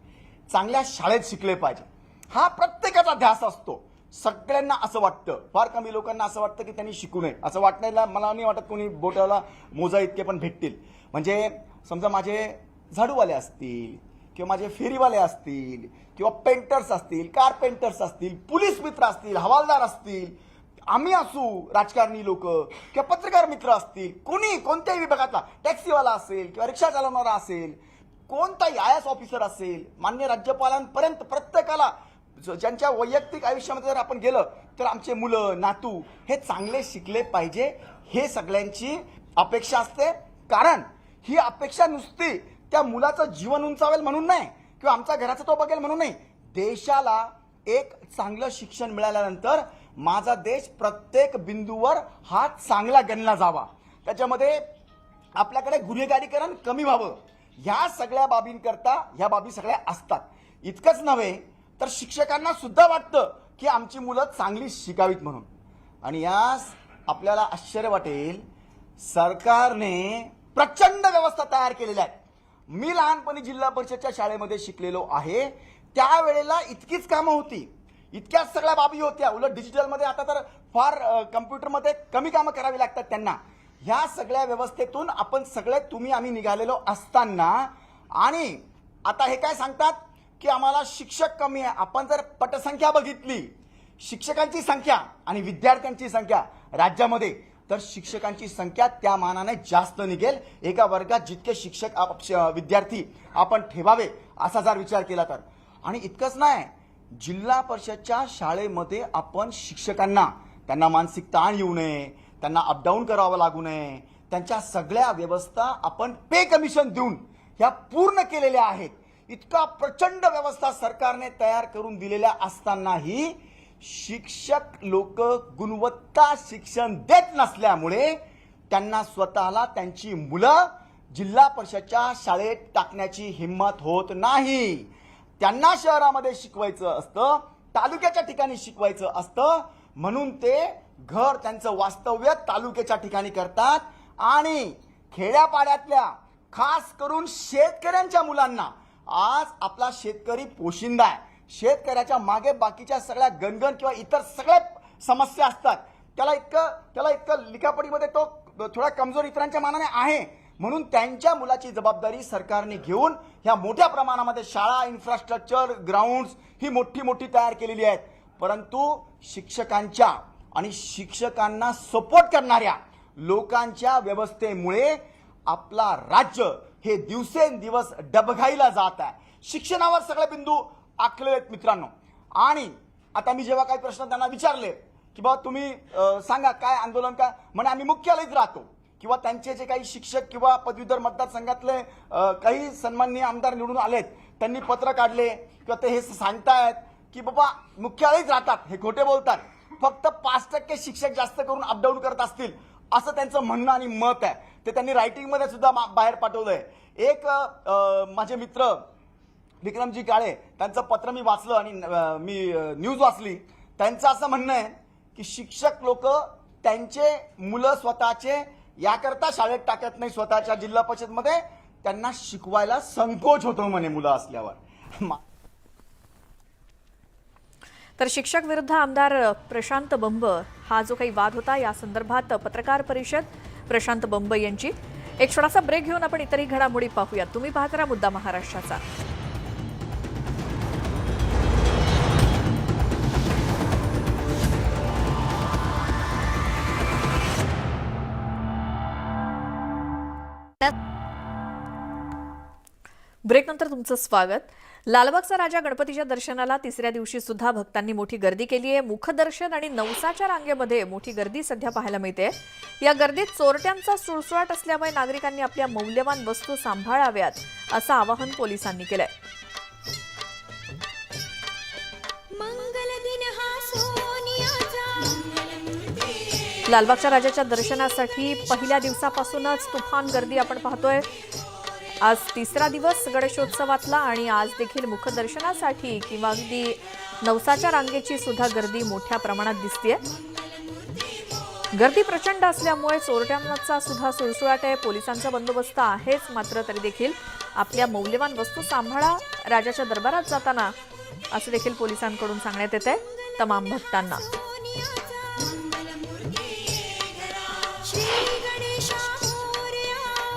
चांगल्या शाळेत शिकले पाहिजे, हा प्रत्येकाचा ध्यास असतो. सगळ्यांना असं वाटतं, फार कमी लोकांना असं वाटतं की त्यांनी शिकू नये. असं वाटण्याला मला नाही वाटत कोणी बोटाला मोजा इतके पण भेटतील. म्हणजे समजा माझे झाडूवाले असतील किंवा माझे फेरीवाले असतील किंवा पेंटर्स असतील, कारपेंटर्स असतील, पोलीस मित्र असतील, हवालदार असतील, आम्ही असू राजकारणी लोक किंवा पत्रकार मित्र असतील, कोणी कोणत्याही विभागातला, टॅक्सीवाला असेल किंवा रिक्षा चालवणारा असेल, कोणताही IAS ऑफिसर असेल, मान्य राज्यपालांपर्यंत प्रत्येकाला ज्यांच्या वैयक्तिक आयुष्यामध्ये जर आपण गेलं तर आमचे मुलं नातू हे चांगले शिकले पाहिजे, हे सगळ्यांची अपेक्षा असते. कारण ही अपेक्षा नुसती त्या मुलाचं जीवन उंचावेल म्हणून नाही किंवा आमच्या घराचं तो बघेल म्हणून नाही. देशाला एक चांगलं शिक्षण मिळाल्यानंतर माझा देश प्रत्येक बिंदूवर हा चांगला गणला जावा, त्याच्यामध्ये आपल्याकडे गुन्हेगारीकरण कमी व्हावं, ह्या सगळ्या बाबींकरता ह्या बाबी सगळ्या असतात. इतकंच नव्हे तर शिक्षकांना सुद्धा वाटतं की आमची मुलं चांगली शिकावीत म्हणून. आणि यास आपल्याला आश्चर्य वाटेल, सरकारने प्रचंड व्यवस्था तयार केलेल्या आहेत. मी लहानपणी जिल्हा परिषदच्या शाळेमध्ये शिकलेलो आहे, त्यावेळेला इतकीच कामं होती, इतक्याच सगळ्या बाबी होत्या. उलट डिजिटलमध्ये आता तर फार कम्प्युटरमध्ये कमी कामं करावी लागतात त्यांना. ह्या सगळ्या व्यवस्थेतून आपण सगळे तुम्ही आम्ही निघालेलो असताना, आणि आता हे काय सांगतात की आम्हाला शिक्षक कमी आहे. आपण जर पटसंख्या बघितली, शिक्षकांची संख्या आणि विद्यार्थ्यांची संख्या राज्यामध्ये, तर शिक्षकांची संख्या त्या मानाने जास्त निघेल. एका वर्गात जितके शिक्षक विद्यार्थी आपण ठेवावे असा जर विचार केला तर. आणि इतकंच नाही, जिल्हा परिषदच्या शाळेमध्ये आपण शिक्षकांना, त्यांना मानसिक ताण येऊ नये, त्यांना अपडाऊन करावं लागू नये, त्यांच्या सगळ्या व्यवस्था आपण पे कमिशन देऊन ह्या पूर्ण केलेल्या आहेत. इतका प्रचंड व्यवस्था सरकारने तयार करून दिलेल्या असतानाही शिक्षक लोक गुणवत्ता शिक्षण देत नसल्यामुळे त्यांना स्वतःला त्यांची मुलं जिल्हा परिषदच्या शाळेत टाकण्याची हिंमत होत नाही. त्यांना शहरामध्ये शिकवायचं असतं, तालुक्याच्या ठिकाणी शिकवायचं असतं, म्हणून ते घर त्यांचं वास्तव्य तालुक्याच्या ठिकाणी करतात. आणि खेड्यापाड्यातल्या खास करून शेतकऱ्यांच्या मुलांना, आज आपला शेतकरी पोशिंदा आहे, शेतकऱ्याच्या मागे बाकीच्या सगळ्या गणगण किंवा इतर सगळ्या समस्या असतात, त्याला इतकं लिखापडीमध्ये तो थोडा कमजोर इतरांच्या मानाने आहे, म्हणून त्यांच्या मुलाची जबाबदारी सरकारने घेऊन ह्या मोठ्या प्रमाणामध्ये शाळा, इन्फ्रास्ट्रक्चर, ग्राउंड्स ही मोठी तयार केलेली आहेत. परंतु शिक्षकांच्या आणि शिक्षकांना सपोर्ट करणाऱ्या लोकांच्या व्यवस्थेमुळे आपला राज्य हे दिवसेंदिवस डबघाईला जात आहे. शिक्षणावर सगळे बिंदू आखलेले आहेत मित्रांनो. आणि आता मी जेव्हा काही प्रश्न त्यांना विचारले की बाबा तुम्ही सांगा काय आंदोलन, काय म्हणे आम्ही मुख्यालयात राहतो, किंवा त्यांचे जे काही शिक्षक किंवा पदवीधर मतदारसंघातले काही सन्माननीय आमदार निवडून आलेत, त्यांनी पत्र काढले किंवा ते हे सांगतायत की बाबा मुख्यालयात राहतात, हे खोटे बोलतात, फक्त 5% शिक्षक जास्त करून अपडाऊन करत असतील असं त्यांचं म्हणणं आणि मत आहे. ते त्यांनी रायटिंगमध्ये सुद्धा बाहेर पाठवलंय. एक माझे मित्र विक्रमजी काळे, त्यांचं पत्र मी वाचलं आणि मी न्यूज वाचली. त्यांचं असं म्हणणं आहे की शिक्षक लोक त्यांचे मुलं स्वतःचे याकरता शाळेत टाकत नाही, स्वतःच्या जिल्हा परिषदमध्ये त्यांना शिकवायला संकोच होतो म्हणे मुलं असल्यावर. तर शिक्षक विरुद्ध आमदार प्रशांत बंब हा जो काही वाद होता, या संदर्भात पत्रकार परिषद प्रशांत बंब यांची. एक छोटासा ब्रेक घेऊन आपण इतरही घडामोडी पाहूयात. तुम्ही पाहत राहा मुद्दा महाराष्ट्राचा. ब्रेकनंतर तुमचं स्वागत. लालबागचा राजा गणपतीच्या दर्शनाला तिसऱ्या दिवशी सुद्धा भक्तांनी मोठी गर्दी केली आहे. मुखदर्शन आणि नवसाच्या रांगेमध्ये मोठी गर्दी सध्या पाहायला मिळते. या गर्दीत चोरट्यांचा सुळसुळाट असल्यामुळे नागरिकांनी आपल्या मौल्यवान वस्तू सांभाळाव्यात असं आवाहन पोलिसांनी केलंय. लालबागच्या राजाच्या दर्शनासाठी पहिल्या दिवसापासूनच तुफान गर्दी आपण पाहतोय. आज तिसरा दिवस गणेशोत्सवातला आणि आज देखील मुखदर्शनासाठी किंवा अगदी नवसाच्या रांगेची सुद्धा गर्दी मोठ्या प्रमाणात दिसतेय. गर्दी प्रचंड असल्यामुळे चोरट्यांचा सुद्धा सुळसुळाट आहे. पोलिसांचा बंदोबस्त आहेच, मात्र तरी देखील आपल्या मौल्यवान वस्तू सांभाळा राजाच्या दरबारात जाताना असं देखील पोलिसांकडून सांगण्यात येत आहे तमाम भक्तांना.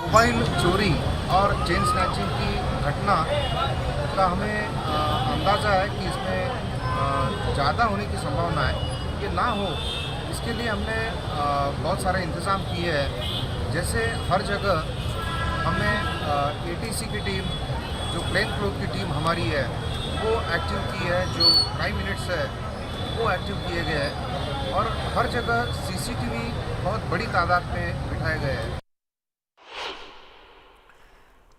मोबाइल चोरी और चेन स्नैचिंग की घटना का हमें अंदाज़ा है कि इसमें ज़्यादा होने की संभावना है. ये ना हो इसके लिए हमने बहुत सारे इंतज़ाम किए हैं. जैसे हर जगह हमने ATC की टीम, जो प्लेन क्लोथ की टीम हमारी है वो एक्टिव की है, जो क्राइम यूनिट्स है वो एक्टिव किए गए हैं और हर जगह CCTV बहुत बड़ी तादाद में बिठाए गए हैं.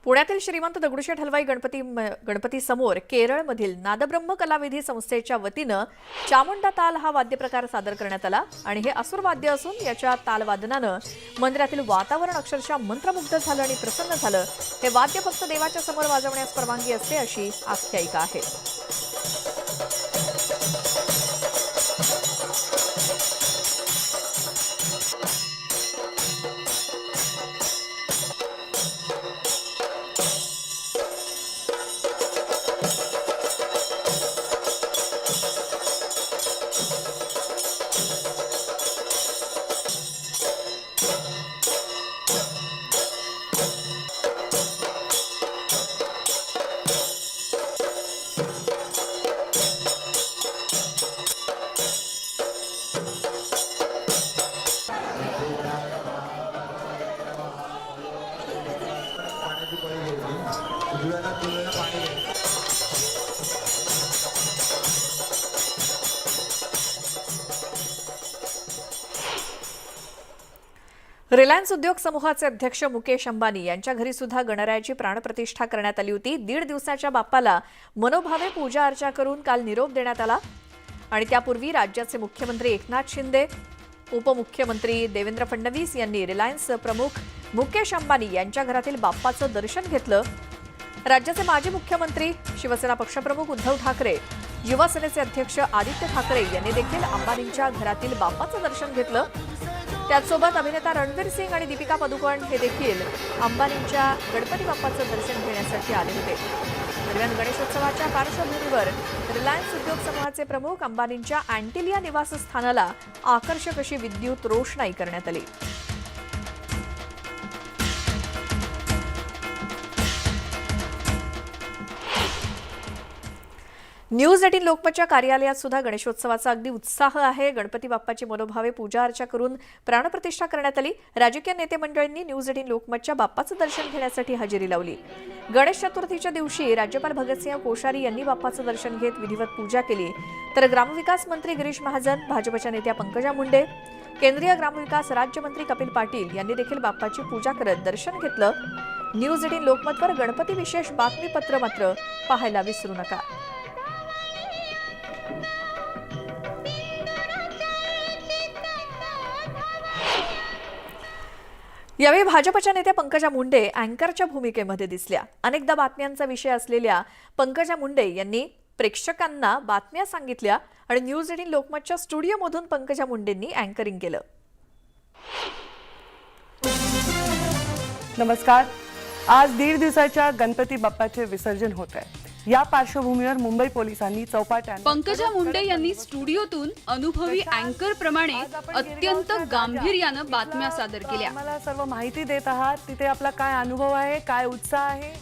पुण्यातील श्रीमंत दगडूशेठ हलवाई गणपती समोर केरळमधील नादब्रह्म कलाविधी संस्थेच्या वतीनं चामुंडा ताल हा वाद्यप्रकार सादर करण्यात आला आणि हे असुर वाद्य असून याच्या तालवादनानं मंदिरातील वातावरण अक्षरशः मंत्रमुग्ध झालं आणि प्रसन्न झालं. हे वाद्य फक्त देवाच्या समोर वाजवण्यास परवानगी असते अशी आख्यायिका आहे. रिलायन्स उद्योग समूहाचे अध्यक्ष मुकेश अंबानी यांच्या घरी सुद्धा गणरायाची प्राणप्रतिष्ठा करण्यात आली होती. 1.5 दिवसाच्या बाप्पाला मनोभावे पूजा अर्चा करून काल निरोप देण्यात आला आणि त्यापूर्वी राज्याचे मुख्यमंत्री एकनाथ शिंदे, उपमुख्यमंत्री देवेंद्र फडणवीस यांनी रिलायन्स प्रमुख मुकेश अंबानी यांच्या घरातील बाप्पाचं दर्शन घेतलं. राज्याचे माजी मुख्यमंत्री, शिवसेना पक्षप्रमुख उद्धव ठाकरे, युवा सेनेचे अध्यक्ष आदित्य ठाकरे यांनी देखील अंबानींच्या घरातील बाप्पाचं दर्शन घेतलं. त्याचसोबत अभिनेता रणवीर सिंग आणि दीपिका पदुकोण हे देखील अंबानींच्या गणपती बाप्पाचं दर्शन घेण्यासाठी आले होते. दरम्यान गणेशोत्सवाच्या पार्श्वभूमीवर रिलायन्स उद्योग समूहाचे प्रमुख अंबानींच्या अँटिलिया निवासस्थानाला आकर्षक अशी विद्युत रोषणाई करण्यात आली. न्यूज 18 लोकमतच्या कार्यालयात सुद्धा गणेशोत्सवाचा अगदी उत्साह आहे. गणपती बाप्पाची मनोभावे पूजा अर्चा करून प्राणप्रतिष्ठा करण्यात आली. राजकीय नेते मंडळींनी न्यूज 18 लोकमतच्या बाप्पाचं दर्शन घेण्यासाठी हजेरी लावली. गणेश चतुर्थीच्या दिवशी राज्यपाल भगतसिंह कोश्यारी यांनी बाप्पाचं दर्शन घेत विधिवत पूजा केली. तर ग्रामविकास मंत्री गिरीश महाजन, भाजपच्या नेत्या पंकजा मुंडे, केंद्रीय ग्रामविकास राज्यमंत्री कपिल पाटील यांनी देखील बाप्पाची पूजा करत दर्शन घेतलं. न्यूज 18 लोकमतवर गणपती विशेष बातमीपत्र मात्र पाहायला विसरू नका. यावेळी भाजपच्या नेत्या पंकजा मुंडे अँकरच्या भूमिकेमध्ये दिसल्या. अनेकदा बातम्यांचा विषय असलेल्या पंकजा मुंडे यांनी प्रेक्षकांना बातम्या सांगितल्या आणि न्यूज 18 लोकमतच्या स्टुडिओमधून पंकजा मुंडेंनी अँकरिंग केलं. नमस्कार. आज 1.5 दिवसाच्या गणपती बाप्पाचे विसर्जन होत आहे. या पार्श्वभूमीवर मुंबई पोलिसांनी चौपाट्याने पंकजा मुंडे यांनी स्टुडिओतून अनुभवी अँकर प्रमाणे अत्यंत गांभीर्यानं बातम्या सादर केल्या. आम्हाला सर्व माहिती देत आहात, तिथे आपला काय अनुभव आहे, काय उत्साह आहे.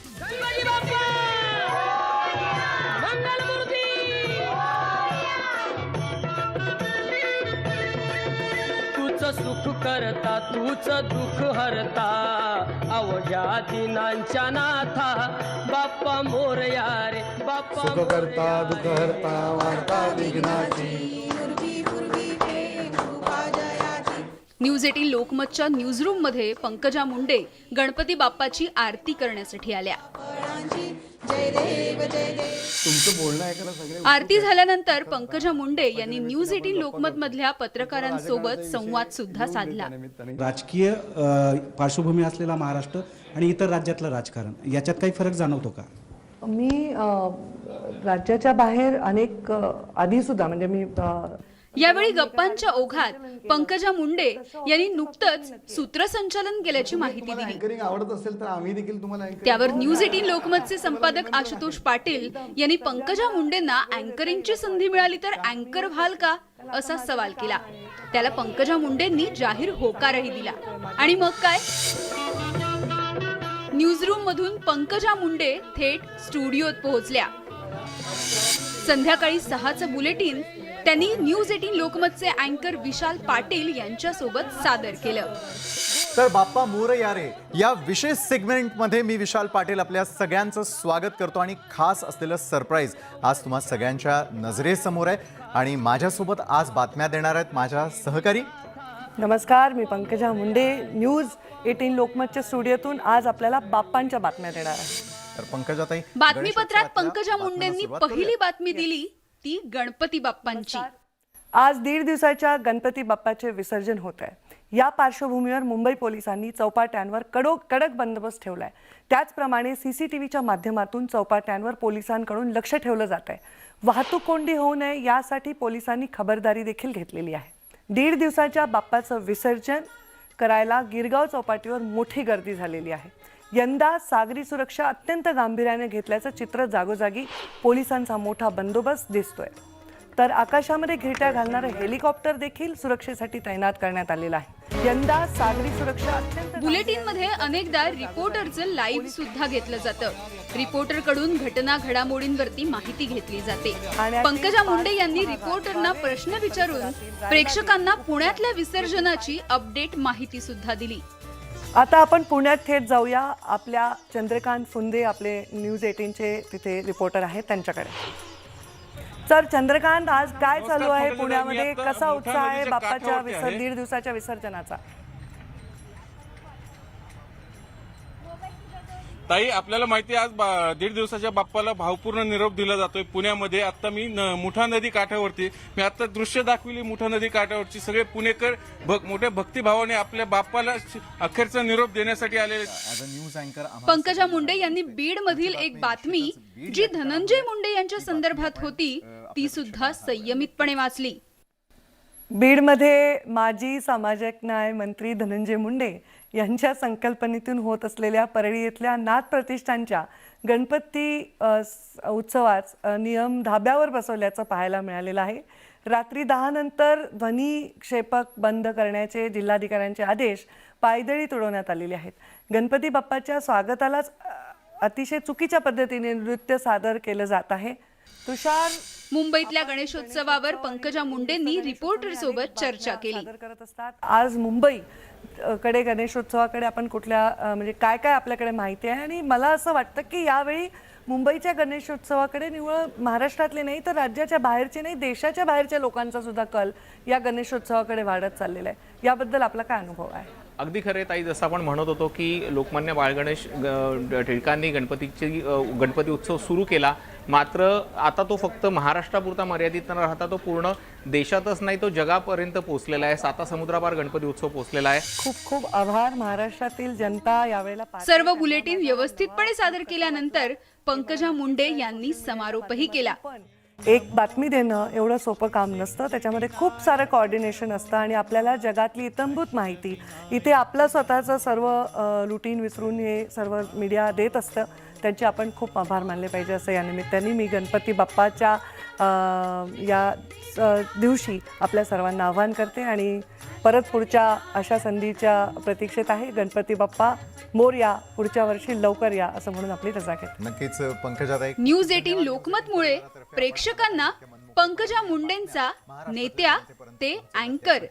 तूच सुख करता, तूच दुःख हरता, अवघ्या दिनांच्या नाथा बाप्पा बाप्पा मोरया रे बाप्पा सुख करता दुःख हरता वार्ता विघ्नाची. न्यूज 18 लोकमतच्या न्यूजरूम मध्ये पंकजा मुंडे गणपती बाप्पाची आरती करण्यासाठी आल्या. तुमचं बोलणं ऐकायला सगळे आरती झाल्यानंतर पंकजा मुंडे यांनी न्यूज 18 लोकमत मधल्या पत्रकारांसोबत संवाद सुद्धा साधला. राजकीय पार्श्वभूमी असलेला महाराष्ट्र आणि इतर राज्यातलं राजकारण याच्यात काही फरक जाणवतो का? मी राज्याच्या बाहेर अनेक आधी सुद्धा म्हणजे मी यावेळी गप्पांच्या ओघात पंकजा मुंडे यांनी नुकतंच सूत्रसंचालन केल्याची माहिती दिली. अँकरिंग आवडत असेल तर आम्ही देखील तुम्हाला त्यावर न्यूज 18 लोकमतचे संपादक आशुतोष पाटील यांनी पंकजा मुंडेंना अँकरिंगची संधी मिळाली तर अँकर व्हाल का असा सवाल केला. त्याला पंकजा मुंडेंनी जाहीर होकारही दिला. आणि मग काय, न्यूजरूम मधून पंकजा मुंडे थेट स्टुडिओत पोहोचल्या. संध्याकाळी 6चं बुलेटिन त्यांनी न्यूज 18 लोकमतचे अँकर विशाल पाटील यांच्यासोबत सादर केलं. तर बाप्पा मोरया रे या विशेष सेगमेंटमध्ये मी विशाल पाटील आपल्या सगळ्यांचं स्वागत करतो. आणि खास असलेलं सरप्राईज आज तुम्हा सगळ्यांच्या नजरेसमोर आहे. आणि माझ्यासोबत आज बातम्या देणार आहेत माझ्या सहकारी. नमस्कार, मी पंकजा मुंडे न्यूज 18 लोकमतच्या स्टुडिओतून आज आपल्याला बाप्पांच्या बातम्या देणार आहे. तर पंकजाताई, बातमीपत्रात पंकजा मुंडेंनी पहिली बातमी दिली ती गणपती बाप्पांची. आज 1.5 दिवसाच्या गणपती बाप्पाचे विसर्जन होत आहे. या पार्श्वभूमीवर मुंबई पोलिसांनी चौपाट्यांवर कडक बंदोबस्त ठेवलाय. त्याचप्रमाणे सीसीटीव्हीच्या माध्यमातून चौपाट्यांवर पोलिसांकडून लक्ष ठेवलं जात आहे. वाहतूक कोंडी होऊ नये यासाठी पोलिसांनी खबरदारी देखील घेतलेली आहे. 1.5 दिवसाच्या बाप्पाचं विसर्जन करायला गिरगाव चौपाटीवर मोठी गर्दी झालेली आहे. यंदा सागरी सुरक्षा अत्यंत गांभीर्याने घेतल्याचं चित्र जागोजागी पोलिसांचा मोठा बंदोबस्त दिसतोय. तर आकाशामध्ये घिरट्या घालणारं हेलिकॉप्टर देखील सुरक्षेसाठी तैनात करण्यात आलेलं आहे. यंदा सागरी सुरक्षा अत्यंत बुलेटिन मध्ये अनेकदा रिपोर्टरचं लाईव्ह सुद्धा घेतलं जातं. रिपोर्टरकडून घटना घडामोडींवरती माहिती घेतली जाते. पंकजा मुंडे यांनी रिपोर्टरना प्रश्न विचारून प्रेक्षकांना पुण्यातल्या विसर्जनाची अपडेट माहिती सुद्धा दिली. आता आपण पुण्यात थेट जाऊया. आपल्या चंद्रकांत फुंदे आपले न्यूज 18चे तिथे रिपोर्टर आहेत त्यांच्याकडे. सर चंद्रकांत, आज काय चालू आहे पुण्यामध्ये? कसा उत्साह आहे बाप्पाच्या 1.5 दिवसाच्या विसर्जनाचा? ताई, आपल्याला माहिती आहे आज 1.5 दिवसाच्या बाप्पाला भावपूर्ण निरोप दिला जातोय पुण्यामध्ये. आता मी मुठा नदी काठावरती मी आता दृश्य दाखविली. मुठा नदी काठावरची सगळे पुणेकर मोठ्या भक्तिभावाने आपल्या बाप्पाला अखेरचा निरोप देण्यासाठी आलेले. न्यूज अँकर पंकजा मुंडे यांनी बीड मधील एक बातमी जी धनंजय मुंडे यांच्या संदर्भात होती ती सुद्धा संयमितपणे वाचली. बीडमध्ये माजी सामाजिक न्याय मंत्री धनंजय मुंडे यांच्या संकल्पनेतून होत असलेल्या परळी येथल्या नाथ प्रतिष्ठानच्या गणपती उत्सवात नियम धाब्यावर बसवल्याचं पाहायला मिळालेलं आहे. रात्री 10 नंतर ध्वनिक्षेपक बंद करण्याचे जिल्हाधिकाऱ्यांचे आदेश पायदळी तुडवण्यात आलेले आहेत. गणपती बाप्पाच्या स्वागतालाच अतिशय चुकीच्या पद्धतीने नृत्य सादर केलं जात आहे. तुषार, मुंबईतल्या गणेशोत्सवावर पंकजा मुंडेंनी रिपोर्टर सोबत चर्चा केली. आज मुंबई कडे गणेशोत्सवाकडे आपण कुठल्या म्हणजे काय काय आपल्याकडे माहिती आहे? आणि मला असं वाटतं की यावेळी मुंबईच्या गणेशोत्सवाकडे निव्वळ महाराष्ट्रातले नाही तर राज्याच्या बाहेरचे नाही, देशाच्या बाहेरच्या लोकांचा सुद्धा कल या गणेशोत्सवाकडे वाढत चाललेला आहे. याबद्दल आपला काय अनुभव आहे? अगदी खरे ताई, जसं आपण म्हणत होतो की लोकमान्य बाळ गणेश टिळकांनी गणपती उत्सव सुरू केला, मात्र आता तो फक्त महाराष्ट्रापुरता मर्यादित न राहता तो पूर्ण देशातच नाही तो जगापर्यंत पोहोचलेला आहे. 7 समुद्रापार गणपती उत्सव पोहोचलेला आहे. खूप खूप आभार. महाराष्ट्रातील जनता यावेळेला सर्व बुलेटिन व्यवस्थितपणे सादर केल्यानंतर पंकजा मुंडे यांनी समारोपही केला. एक बातमी देणं एवढं सोपं काम नसतं. त्याच्यामध्ये खूप सारं कोऑर्डिनेशन असतं आणि आपल्याला जगातली इत्थंभूत माहिती इथे आपलं स्वतःचं सर्व रुटीन विसरून हे सर्व मीडिया देत असतं. त्यांचे आपण खूप आभार मानले पाहिजे असं या निमित्ताने मी गणपती बाप्पाच्या या दिवशी आपल्या सर्वांना आवाहन करते आणि परत पुढच्या अशा संधीच्या प्रतीक्षेत आहे. गणपती बाप्पा मोरया, पुढच्या वर्षी लवकर या असं म्हणून आपली रजा घेते. नक्कीच पंकजाताई. न्यूज 18 लोकमतमुळे प्रेक्षकांना पंकजा मुंडेंचा नेत्या ते अँकर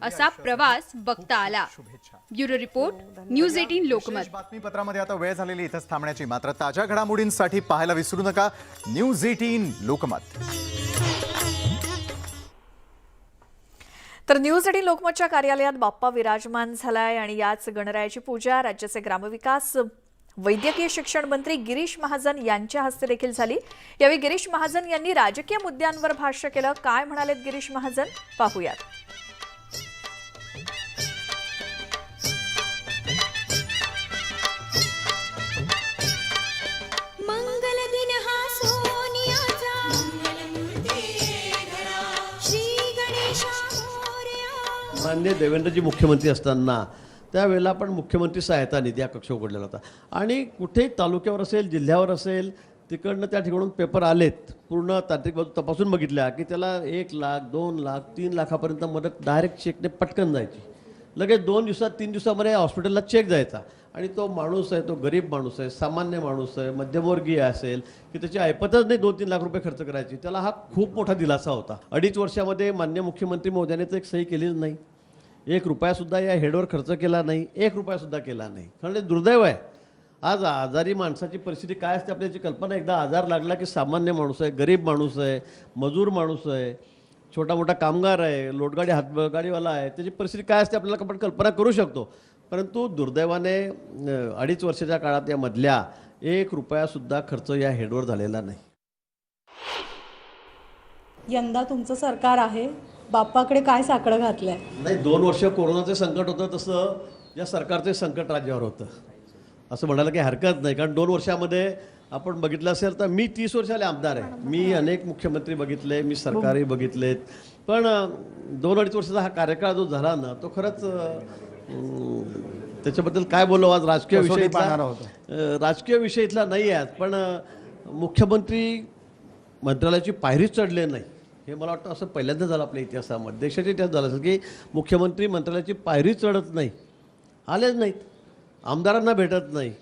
असा प्रवास बघता आला. Bureau report, news 18 Lokmat. बातमीपत्रामध्ये आता वेळ झालेली इथंच थांबण्याची. मात्र ताज्या घडामोडींसाठी पाहायला विसरू नका न्यूज 18 लोकमत. तर न्यूज 18 लोकमतच्या कार्यालयात बाप्पा विराजमान झालाय आणि याच गणरायाची पूजा राज्याचे ग्रामविकास वैद्यकीय शिक्षण मंत्री गिरीश महाजन यांच्या हस्ते देखील झाली. यावेळी गिरीश महाजन यांनी राजकीय मुद्द्यांवर भाष्य केलं. काय म्हणालेत गिरीश महाजन पाहूयात. माननीय देवेंद्रजी मुख्यमंत्री असताना त्यावेळेला पण मुख्यमंत्री सहायता निधी हा कक्ष उघडलेला होता आणि कुठेही तालुक्यावर असेल, जिल्ह्यावर असेल, तिकडनं त्या ठिकाणून पेपर आलेत, पूर्ण तांत्रिक बाजू तपासून बघितल्या की त्याला 1 लाख, 2 लाख, 3 लाखापर्यंत मदत डायरेक्ट चेकने पटकन जायची. लगेच 2 दिवसात, 3 दिवसामध्ये हॉस्पिटलला चेक जायचा आणि तो माणूस आहे, तो गरीब माणूस आहे, सामान्य माणूस आहे, मध्यमवर्गीय असेल की त्याची ऐपतच नाही 2-3 लाख रुपये खर्च करायची, त्याला हा खूप मोठा दिलासा होता. 2.5 वर्षामध्ये माननीय मुख्यमंत्री महोदयाने तर एक सही केलीच नाही. 1 रुपयासुद्धा या हेडवर खर्च केला नाही, 1 रुपयासुद्धा केला नाही. कारण हे दुर्दैव आहे. आज आजारी माणसाची परिस्थिती काय असते आपल्याची कल्पना. एकदा आजार लागला की सामान्य माणूस आहे, गरीब माणूस आहे, मजूर माणूस आहे, छोटा मोठा कामगार आहे, लोटगाडी हातगाडीवाला आहे, त्याची परिस्थिती काय असते आपल्याला आपण कल्पना करू शकतो. परंतु दुर्दैवाने 2.5 वर्षाच्या काळात या मधल्या 1 रुपयासुद्धा खर्च या हेडवर झालेला नाही. यंदा तुमचं सरकार आहे, बाप्पाकडे काय साकडं घातलंय? नाही, 2 वर्ष कोरोनाचं संकट होतं, तसं या सरकारचे संकट राज्यावर होतं असं म्हणायला काही हरकत नाही. कारण 2 वर्षामध्ये आपण बघितलं असेल तर मी 30 वर्षाले आमदार आहे. मी अनेक मुख्यमंत्री बघितले, मी सरकारही बघितलेत, पण 2-2.5 वर्षाचा हा कार्यकाळ जो झाला ना, तो खरंच त्याच्याबद्दल काय बोलू. आज राजकीय विषय इथला नाही आहे, पण मुख्यमंत्री मंत्रालयाची पायरीच चढले नाही हे मला वाटतं असं पहिल्यांदा झालं आपल्या इतिहासामध्ये. देशाच्या इतिहास झालं असेल की मुख्यमंत्री मंत्रालयाची पायरी चढत नाही, आलेच नाहीत, आमदारांना भेटत नाही,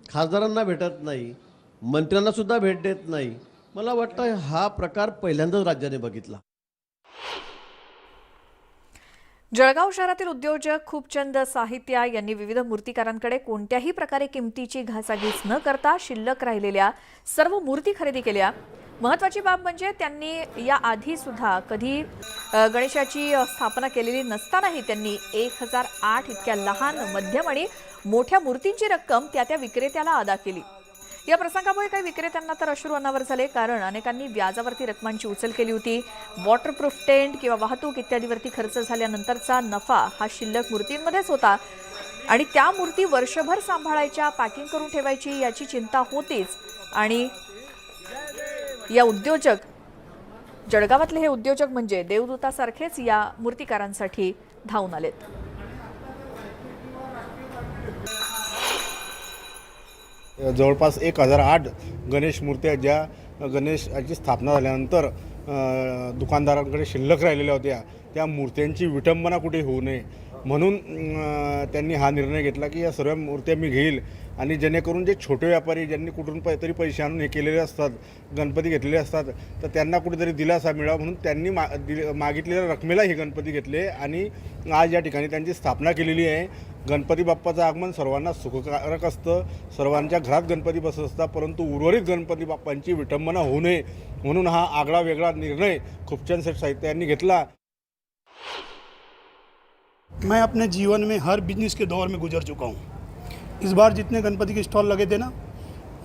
खासदारांना भेटत नाही, मंत्र्यांनासुद्धा भेट देत नाही. मला वाटतं हा प्रकार पहिल्यांदाच राज्याने बघितला. जळगाव शहरातील उद्योजक खूपचंद साहित्या यांनी विविध मूर्तिकारांकडे कोणत्याही प्रकारे किमतीची घासाघीस न करता शिल्लक राहिलेल्या सर्व मूर्ती खरेदी केल्या. महत्त्वाची बाब म्हणजे त्यांनी या आधी सुद्धा कधी गणेशाची स्थापना केलेली नसतानाही त्यांनी 1008 इतक्या लहान, मध्यम आणि मोठ्या मूर्तींची रक्कम त्या विक्रेत्याला अदा केली. या प्रसंगामुळे काही विक्रेत्यांना तर अश्रू अनावर झाले, कारण अनेकांनी व्याजावरती रकमांची उचल केली होती. वॉटरप्रूफ टेंट किंवा वाहतूक इत्यादीवरती खर्च झाल्यानंतरचा नफा हा शिल्लक मूर्तींमध्येच होता आणि त्या मूर्ती वर्षभर सांभाळायच्या, पॅकिंग करून ठेवायची याची चिंता होतीच. आणि या उद्योजक, जळगावातले हे उद्योजक म्हणजे देवदूतासारखेच या मूर्तिकारांसाठी धावून आलेत. जवळपास 1008 गणेश मूर्त्या ज्या गणेशाची स्थापना झाल्यानंतर दुकानदारांकडे शिल्लक राहिलेल्या होत्या, त्या मूर्त्यांची विटंबना कुठे होऊ नये म्हणून त्यांनी हा निर्णय घेतला की या सर्व मूर्त्या मी घेईल आणि जेणेकरून जे छोटे व्यापारी ज्यांनी कुठून तरी पैसे आणून हे केलेले असतात, गणपती घेतलेले असतात, तर त्यांना कुठेतरी दिलासा मिळावा म्हणून त्यांनी मागितलेल्या रकमेला हे गणपती घेतले आणि आज या ठिकाणी त्यांची स्थापना केलेली आहे. गणपती बाप्पाचं आगमन सर्वांना सुखकारक असतं, सर्वांच्या घरात गणपती बसत असतात, परंतु उर्वरित गणपती बाप्पांची विटंबना होऊ नये म्हणून हा आगळा वेगळा निर्णय खूपचंद साहित्य यांनी घेतला. मैं अपने जीवन में हर बिजनेस के दौर में गुजर चुका हूँ. इस बार जितने गणपति के स्टॉल लगे थे ना,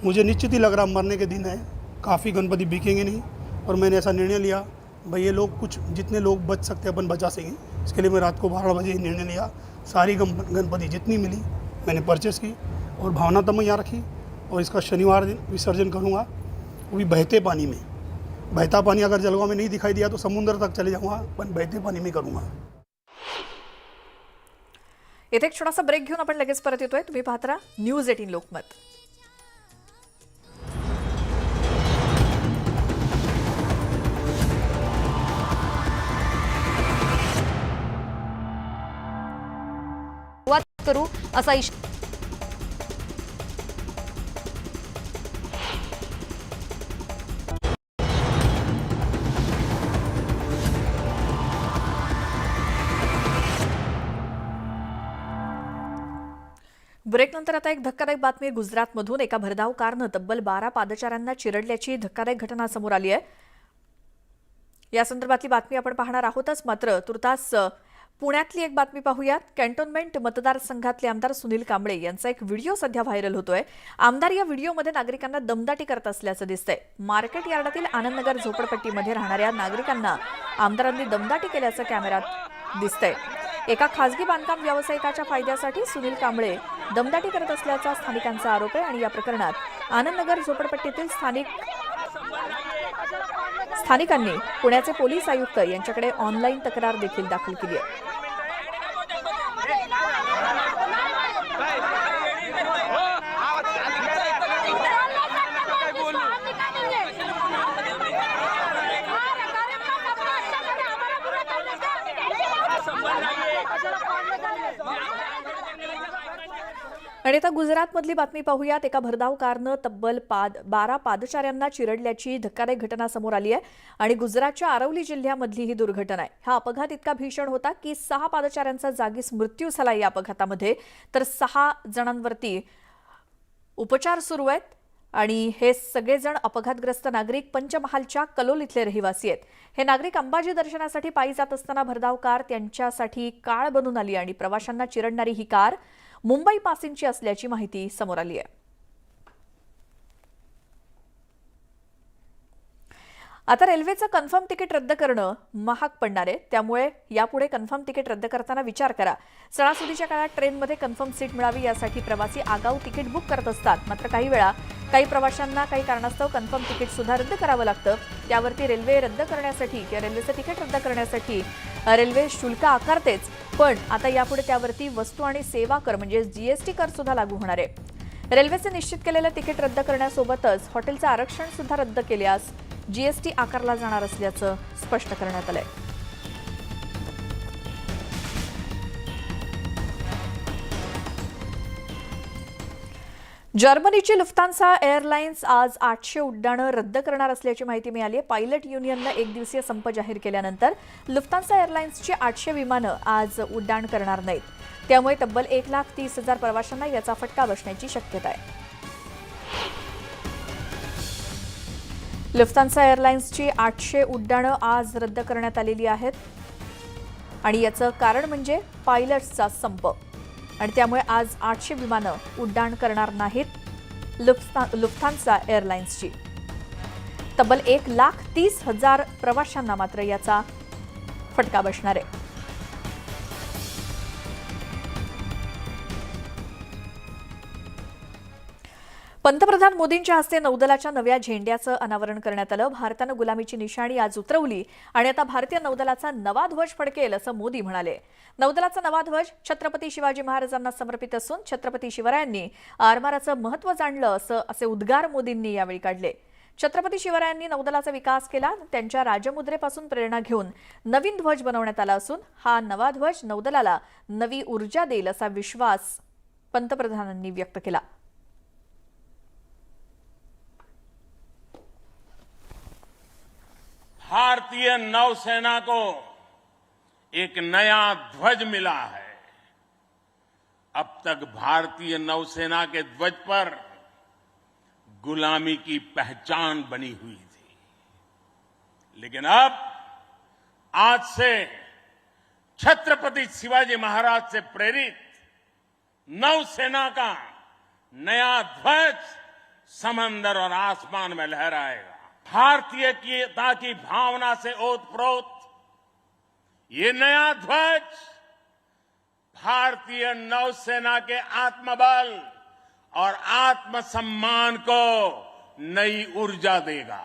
मुझे निश्चित ही लग रहा मरने के दिन है, काफ़ी गणपति बिकेंगे नहीं. और मैंने ऐसा निर्णय लिया, भाई ये लोग कुछ जितने लोग बच सकते अपन बचा सकें, इसके लिए मैं रात को 12 बजे निर्णय लिया. सारी गणपति जितनी मिली मैंने परचेस की और भावना तब मैं यहाँ रखी और इसका शनिवार दिन विसर्जन करूँगा, वो भी बहते पानी में. बहता पानी अगर जलगांव में नहीं दिखाई दिया तो समुद्र तक चले जाऊँगा, पण बहते पानी में करूँगा. इथे एक छोटासा ब्रेक घेऊन आपण लगेच परत येतोय. तुम्ही पाहत राहा न्यूज 18 लोकमत. करू असा इशारा ब्रेकनंतर आता एक धक्कादायक बातमी गुजरातमधून. एका भरधाव कारनं तब्बल 12 पादचाऱ्यांना चिरडल्याची धक्कादायक घटना समोर आली आहे. या संदर्भातली बातमी आपण पाहणार आहोतच, मात्र तुर्तास पुण्यातली एक बातमी पाहूयात. कॅन्टोन्मेंट मतदारसंघातले आमदार सुनील कांबळे यांचा एक व्हिडिओ सध्या व्हायरल होतोय. आमदार या व्हिडिओमध्ये नागरिकांना दमदाटी करत असल्याचं दिसतंय. मार्केट यार्डातील आनंदनगर झोपडपट्टीमध्ये राहणाऱ्या नागरिकांना आमदारांनी दमदाटी केल्याचं कॅमेऱ्यात दिसतंय. एका खासगी बांधकाम व्यावसायिकाच्या फायद्यासाठी सुनील कांबळे दमदाटी करत असल्याचा स्थानिकांचा आरोप आहे आणि या प्रकरणात आनंदनगर झोपडपट्टीतील स्थानिकांनी पुण्याचे पोलीस आयुक्त यांच्याकडे ऑनलाईन तक्रार देखील दाखल केली आहे. आणि आता गुजरातमधली बातमी पाहूयात. एका भरधाव कारनं तब्बल 12 पादचाऱ्यांना चिरडल्याची धक्कादायक घटना समोर आली आहे आणि गुजरातच्या आरवली जिल्ह्यामधली ही दुर्घटना आहे. हा अपघात इतका भीषण होता की 6 पादचाऱ्यांचा जागीच मृत्यू झाला या अपघातामध्ये, तर 6 जणांवरती उपचार सुरू आहेत आणि हे सगळेजण अपघातग्रस्त नागरिक पंचमहालच्या कलोल इथले रहिवासी आहेत. हे नागरिक अंबाजी दर्शनासाठी पायी जात असताना भरधाव कार त्यांच्यासाठी काळ बनून आली आणि प्रवाशांना चिरडणारी ही कार मुंबई पासिंगची असल्याची माहिती समोर आली आहे. आता रेल्वेचं कन्फर्म तिकीट रद्द करणं महाग पडणार आहे, त्यामुळे यापुढे कन्फर्म तिकीट रद्द करताना विचार करा. सणासुदीच्या काळात ट्रेनमध्ये कन्फर्म सीट मिळावी यासाठी प्रवासी आगाऊ तिकीट बुक करत असतात, मात्र काही वेळा काही प्रवाशांना काही कारणास्तव कन्फर्म तिकीट सुद्धा रद्द करावं लागतं. त्यावरती रेल्वे रद्द करण्यासाठी किंवा रेल्वेचं तिकीट रद्द करण्यासाठी रेल्वे शुल्क आकारतेच, पण आता यापुढे त्यावरती वस्तू आणि सेवा कर म्हणजे जीएसटी कर सुद्धा लागू होणार आहे. रेल्वेचे निश्चित केलेलं तिकीट रद्द करण्यासोबतच हॉटेलचं आरक्षण सुद्धा रद्द केल्यास जीएसटी आकारला जाणार असल्याचं स्पष्ट करण्यात आलंय. जर्मनीची लुफ्तान्सा एअरलाइन्स आज 800 उड्डाणं रद्द करणार असल्याची माहिती मिळाली आहे. पायलट युनियननं एक दिवसीय संप जाहीर केल्यानंतर लुफ्तान्सा एअरलाइन्सची 800 विमानं आज उड्डाण करणार नाहीत. त्यामुळे तब्बल 1,30,000 प्रवाशांना याचा फटका बसण्याची शक्यता आहे. लुफ्तान्सा एअरलाइन्सची 800 उड्डाणं आज रद्द करण्यात आलेली आहेत आणि याचं कारण म्हणजे पायलट्सचा संप आणि त्यामुळे आज 800 विमानं उड्डाण करणार नाहीत लुफ्तान्सा एअरलाइन्सची. तब्बल 1,30,000 प्रवाशांना मात्र याचा फटका बसणार आहे. पंतप्रधान मोदींच्या हस्ते नौदलाच्या नव्या झेंड्याचं अनावरण करण्यात आलं. भारतानं गुलामीची निशाणी आज उतरवली आणि आता भारतीय नौदलाचा नवा ध्वज फडकेल असं मोदी म्हणाले. नौदलाचा नवा ध्वज छत्रपती शिवाजी महाराजांना समर्पित असून छत्रपती शिवरायांनी आरमाराचं महत्त्व जाणलं असे उद्गार मोदींनी यावेळी काढले. छत्रपती शिवरायांनी नौदलाचा विकास केला, त्यांच्या राजमुद्रेपासून प्रेरणा घेऊन नवीन ध्वज बनवण्यात आला असून हा नवा ध्वज नौदलाला नवी ऊर्जा देईल असा विश्वास पंतप्रधानांनी व्यक्त केला. भारतीय नौसेना को एक नया ध्वज मिला है. अब तक भारतीय नौसेना के ध्वज पर गुलामी की पहचान बनी हुई थी, लेकिन अब आज से छत्रपति शिवाजी महाराज से प्रेरित नौसेना का नया ध्वज समंदर और आसमान में लहराएगा. भारतीयता की भावना से ओतप्रोत ये नया ध्वज भारतीय नौसेना के आत्मबल और आत्मसम्मान को नई ऊर्जा देगा.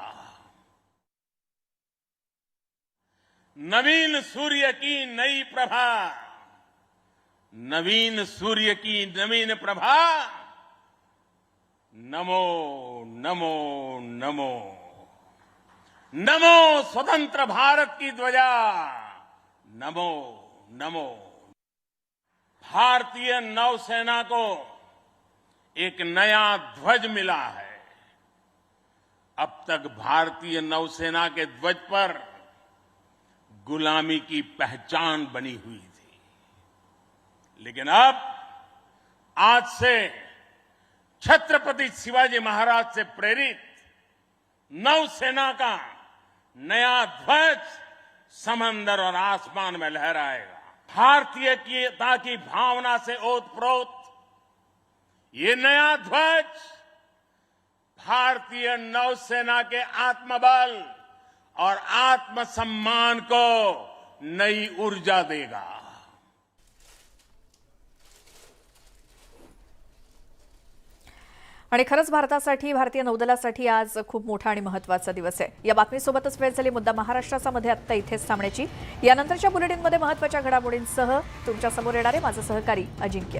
नवीन सूर्य की नई प्रभा, नवीन सूर्य की नवीन प्रभा, नमो नमो नमो. नमो स्वतंत्र भारत की ध्वजा, नमो नमो. भारतीय नौसेना को एक नया ध्वज मिला है. अब तक भारतीय नौसेना के ध्वज पर गुलामी की पहचान बनी हुई थी, लेकिन अब आज से छत्रपति शिवाजी महाराज से प्रेरित नौसेना का नया ध्वज समंदर और आसमान में लहराएगा। भारतीयता की भावना से ओतप्रोत ये नया ध्वज भारतीय नौसेना के आत्मबल और आत्मसम्मान को नई ऊर्जा देगा। आणि खरंच भारतासाठी, भारतीय नौदलासाठी आज खूप मोठा आणि महत्त्वाचा दिवस आहे। या बातमीसोबतच वेळ झाली मुद्दा महाराष्ट्राचा मध्ये आत्ता इथेच थांबण्याची। यानंतरच्या बुलेटिनमध्ये महत्त्वाच्या घडामोडींसह तुमच्या समोर येणारे माझे सहकारी अजिंक्य।